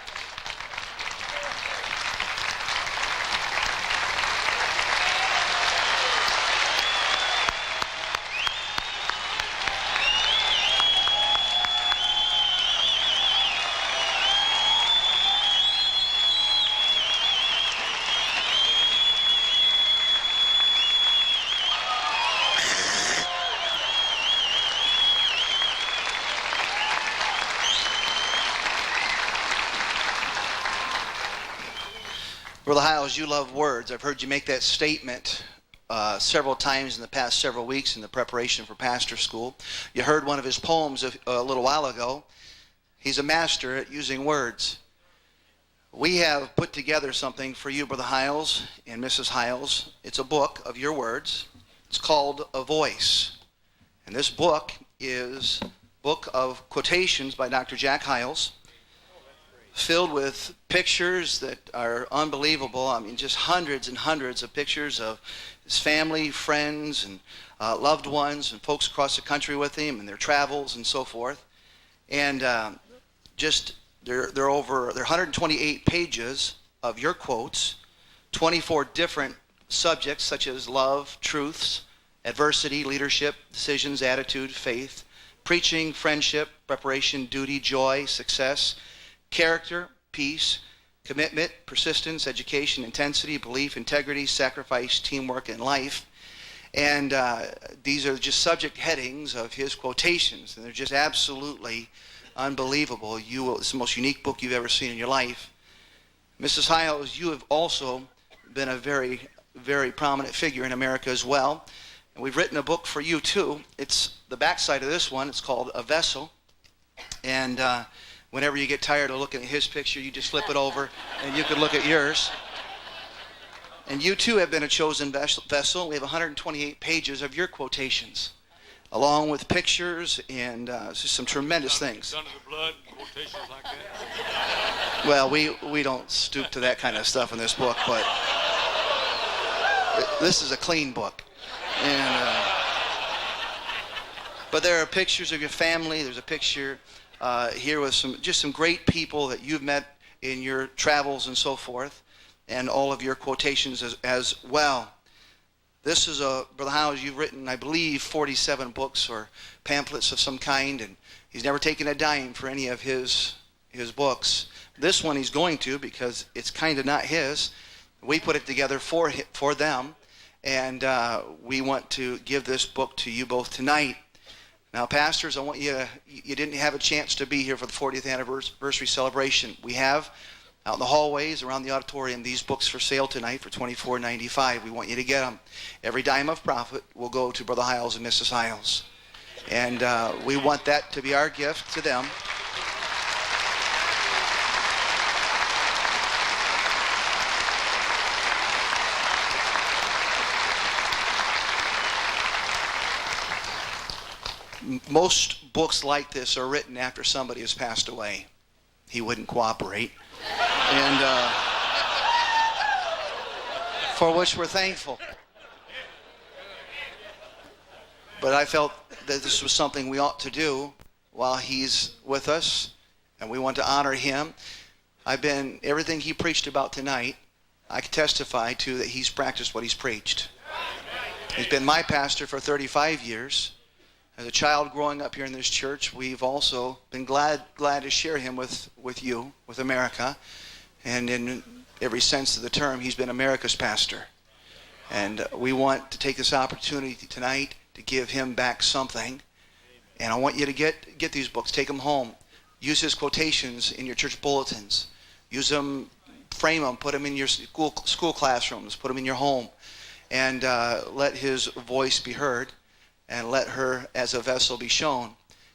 Speaker 5: Brother Hyles, you love words. I've heard you make that statement several times in the past several weeks in the preparation for pastor school. You heard one of his poems a little while ago. He's a master at using words. We have put together something for you, Brother Hyles and Mrs. Hyles. It's a book of your words. It's called A Voice. And this book is a book of quotations by Dr. Jack Hyles, filled with pictures that are unbelievable. I mean, just hundreds and hundreds of pictures of his family, friends, and loved ones, and folks across the country with him, and their travels and so forth. And they're 128 pages of your quotes, 24 different subjects such as love, truths, adversity, leadership, decisions, attitude, faith, preaching, friendship, preparation, duty, joy, success, character, peace, commitment, persistence, education, intensity, belief, integrity, sacrifice, teamwork, and life. And these are just subject headings of his quotations, and they're just absolutely unbelievable. It's the most unique book you've ever seen in your life. Mrs. Hyles, you have also been a very, very prominent figure in America as well. And we've written a book for you too. It's the backside of this one. It's called A Vessel. And whenever you get tired of looking at his picture, you just flip it over and you can look at yours. And you too have been a chosen vessel. We have 128 pages of your quotations, along with pictures and just some tremendous things.
Speaker 1: Son of the blood, quotations like that.
Speaker 5: Well, we don't stoop to that kind of stuff in this book, but this is a clean book. And But there are pictures of your family. There's a picture here with some great people that you've met in your travels and so forth, and all of your quotations as well. This is Brother Hyles, you've written, I believe, 47 books or pamphlets of some kind, and he's never taken a dime for any of his books. This one he's going to, because it's kind of not his. We put it together for them, and we want to give this book to you both tonight. Now, pastors, I want you didn't have a chance to be here for the 40th anniversary celebration. We have out in the hallways around the auditorium these books for sale tonight for $24.95. We want you to get them. Every dime of profit will go to Brother Hyles and Mrs. Hyles. And we want that to be our gift to them. Most books like this are written after somebody has passed away. He wouldn't cooperate. And for which we're thankful. But I felt that this was something we ought to do while he's with us, and we want to honor him. Everything he preached about tonight, I can testify to that he's practiced what he's preached. He's been my pastor for 35 years. As a child growing up here in this church, we've also been glad to share him with you, with America. And in every sense of the term, he's been America's pastor. And we want to take this opportunity tonight to give him back something. And I want you to get these books, take them home. Use his quotations in your church bulletins. Use them, frame them, put them in your school classrooms, put them in your home. And let his voice be heard. And let her as a vessel be shown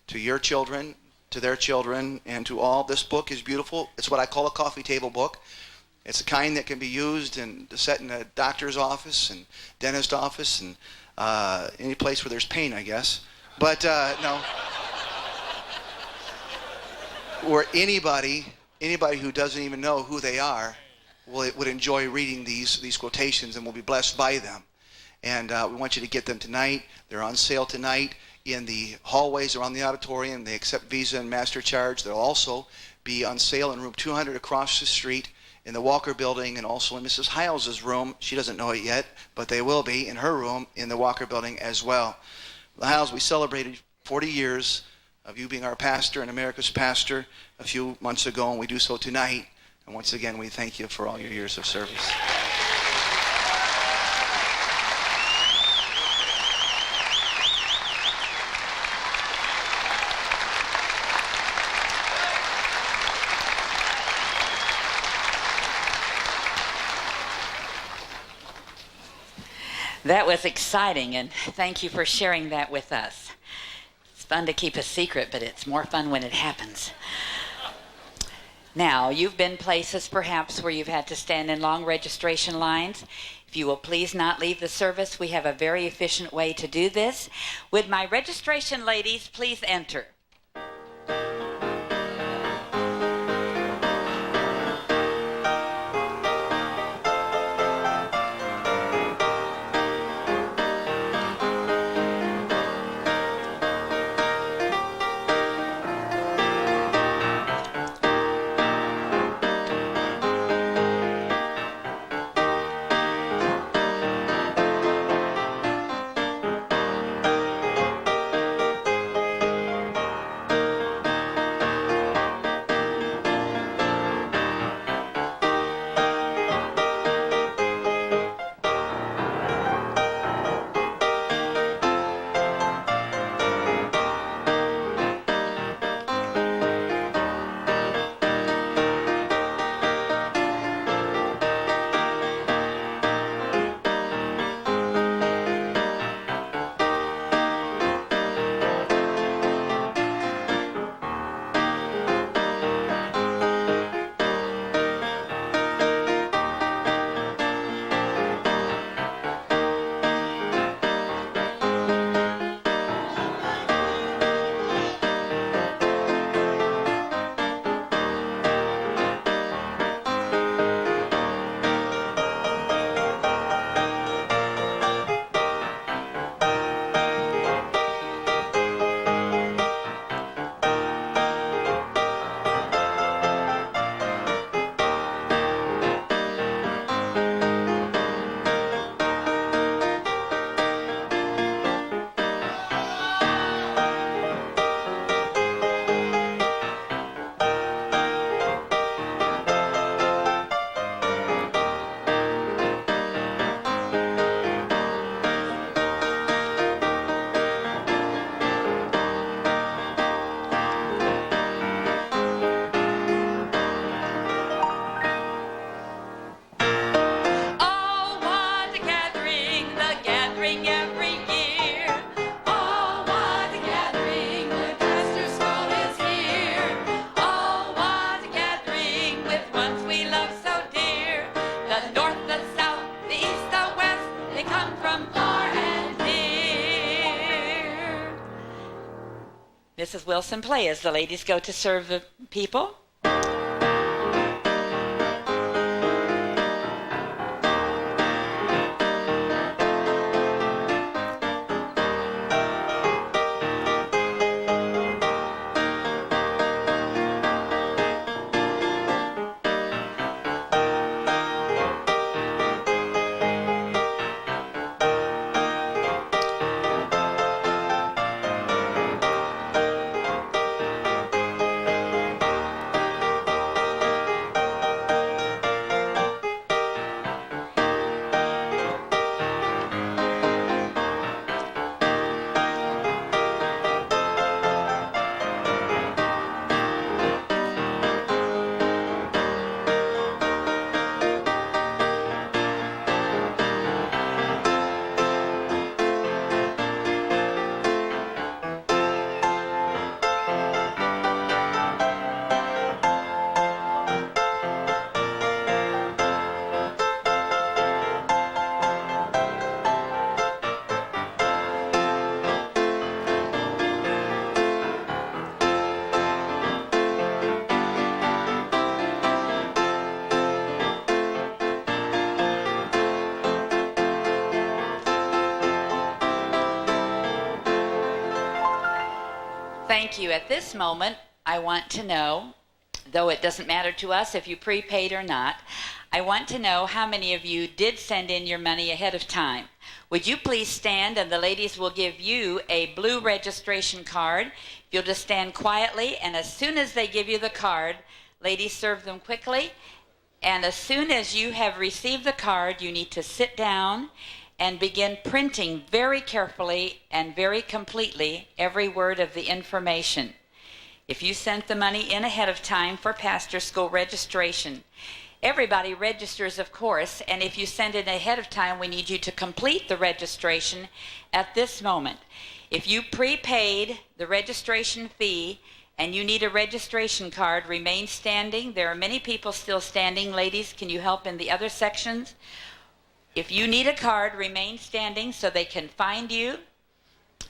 Speaker 5: to your children, to their children, and to all. This book is beautiful. It's what I call a coffee table book. It's the kind that can be used and set in a doctor's office and dentist office and any place where there's pain, I guess. But no. Where anybody who doesn't even know who they are would enjoy reading these quotations and will be blessed by them. And we want you to get them tonight. They're on sale tonight in the hallways around the auditorium. They accept Visa and MasterCharge. They'll also be on sale in room 200 across the street in the Walker Building, and also in Mrs. Hyles' room. She doesn't know it yet, but they will be in her room in the Walker Building as well. The Hyles, we celebrated 40 years of you being our pastor and America's pastor a few months ago, and we do so tonight. And once again, we thank you for all your years of service.
Speaker 7: That was exciting, and thank you for sharing that with us. It's fun to keep a secret, but it's more fun when it happens. Now, you've been places perhaps where you've had to stand in long registration lines. If you will please not leave the service, we have a very efficient way to do this. Would my registration ladies please enter? Mrs. Wilson, play as the ladies go to serve the people. Thank you. At this moment, I want to know, though it doesn't matter to us if you prepaid or not, I want to know how many of you did send in your money ahead of time. Would you please stand, and the ladies will give you a blue registration card. You'll just stand quietly, and as soon as they give you the card, ladies, serve them quickly. And as soon as you have received the card, you need to sit down and begin printing very carefully and very completely every word of the information. If you sent the money in ahead of time for pastor school registration, everybody registers, of course, and if you send it ahead of time, we need you to complete the registration at this moment. If you prepaid the registration fee and you need a registration card, remain standing. There are many people still standing. Ladies, can you help in the other sections? If you need a card, remain standing so they can find you.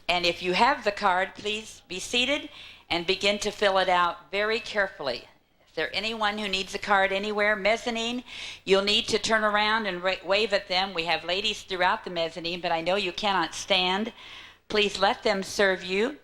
Speaker 7: And if you have the card, please be seated and begin to fill it out very carefully. Is there anyone who needs a card anywhere? Mezzanine, you'll need to turn around and wave at them. We have ladies throughout the mezzanine, but I know you cannot stand. Please let them serve you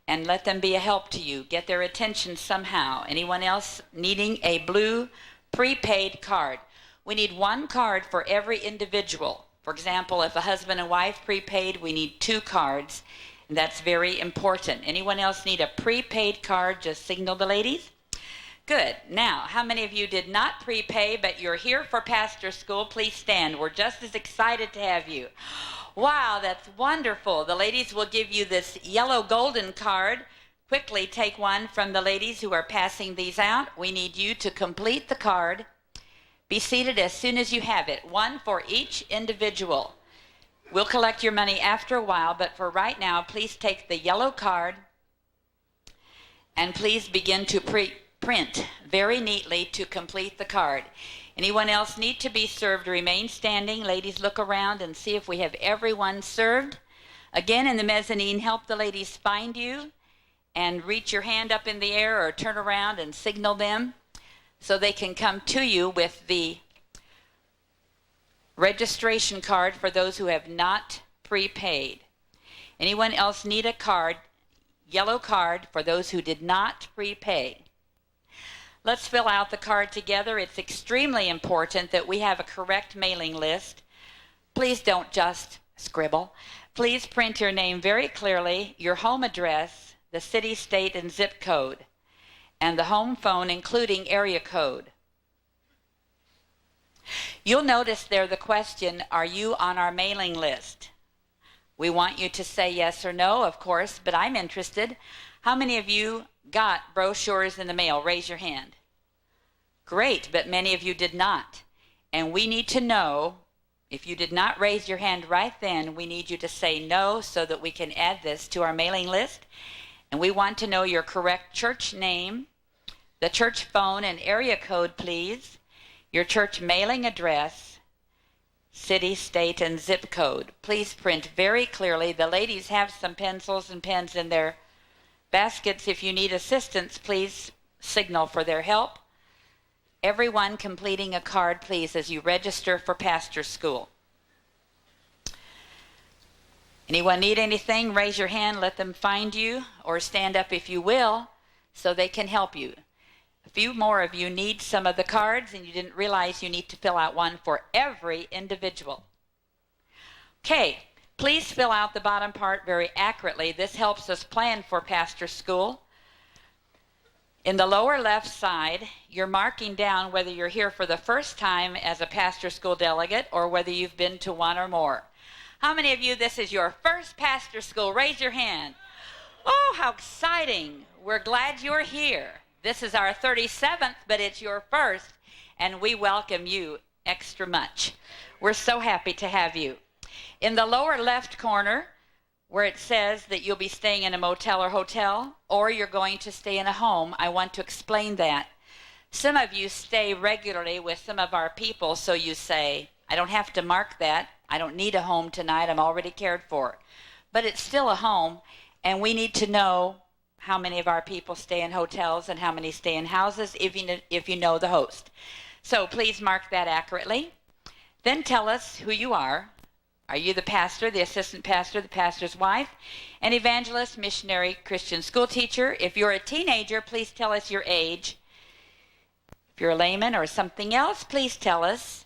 Speaker 7: and let them be a help to you. Get their attention somehow. Anyone else needing a blue prepaid card? We need one card for every individual. For example, if a husband and wife prepaid, we need 2 cards. And that's very important. Anyone else need a prepaid card? Just signal the ladies. Good. Now, how many of you did not prepay, but you're here for pastor school? Please stand. We're just as excited to have you. Wow, that's wonderful. The ladies will give you this yellow golden card. Quickly take one from the ladies who are passing these out. We need you to complete the card. Be seated as soon as you have it. One for each individual. We'll collect your money after a while, but for right now, please take the yellow card and please begin to print very neatly to complete the card. Anyone else need to be served? Remain standing. Ladies, look around and see if we have everyone served. Again, in the mezzanine, help the ladies find you and reach your hand up in the air or turn around and signal them so they can come to you with the registration card for those who have not prepaid. Anyone else need a card, yellow card, for those who did not prepay? Let's fill out the card together. It's extremely important that we have a correct mailing list. Please don't just scribble. Please print your name very clearly, your home address, the city, state, and zip code, and the home phone, including area code. You'll notice there the question, are you on our mailing list? We want you to say yes or no, of course, but I'm interested. How many of you got brochures in the mail? Raise your hand. Great, but many of you did not. And we need to know, if you did not raise your hand right then, we need you to say no so that we can add this to our mailing list. And we want to know your correct church name, the church phone and area code, please, your church mailing address, city, state, and zip code. Please print very clearly. The ladies have some pencils and pens in their Baskets, if you need assistance, please signal for their help. Everyone completing a card, please, as you register for pastor school. Anyone need anything? Raise your hand, let them find you, or stand up if you will, so they can help you. A few more of you need some of the cards, and you didn't realize you need to fill out one for every individual. Okay, please fill out the bottom part very accurately. This helps us plan for pastor school. In the lower left side, you're marking down whether you're here for the first time as a pastor school delegate or whether you've been to one or more. How many of you, this is your first pastor school? Raise your hand. Oh, how exciting. We're glad you're here. This is our 37th, but it's your first, and we welcome you extra much. We're so happy to have you. In the lower left corner, where it says that you'll be staying in a motel or hotel, or you're going to stay in a home, I want to explain that. Some of you stay regularly with some of our people, so you say, I don't have to mark that. I don't need a home tonight. I'm already cared for. But it's still a home, and we need to know how many of our people stay in hotels and how many stay in houses if you know the host. So please mark that accurately. Then tell us who you are. Are you the pastor, the assistant pastor, the pastor's wife, an evangelist, missionary, Christian school teacher? If you're a teenager, please tell us your age. If you're a layman or something else, please tell us.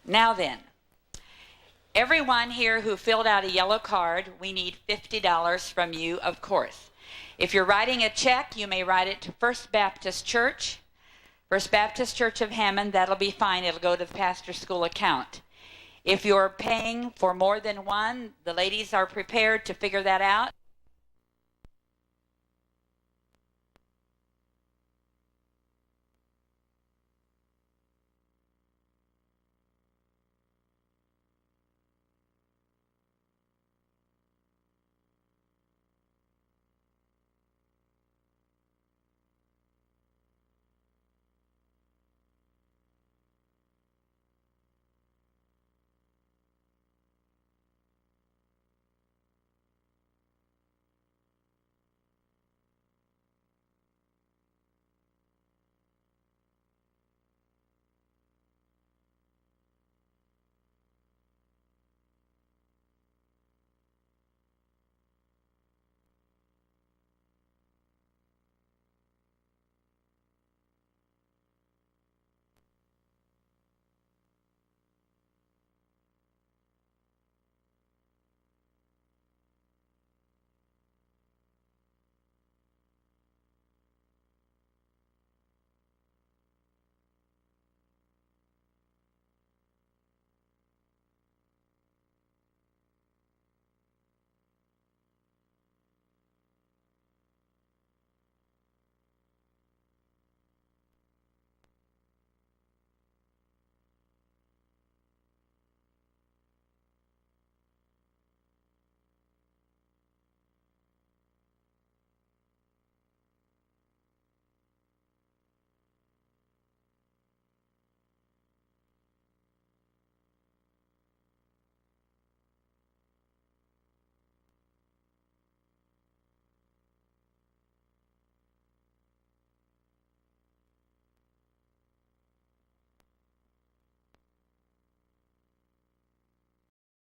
Speaker 7: Now then, everyone here who filled out a yellow card, we need $50 from you, of course. If you're writing a check, you may write it to First Baptist Church. First Baptist Church of Hammond, that'll be fine. It'll go to the pastor school account. If you're paying for more than one, the ladies are prepared to figure that out.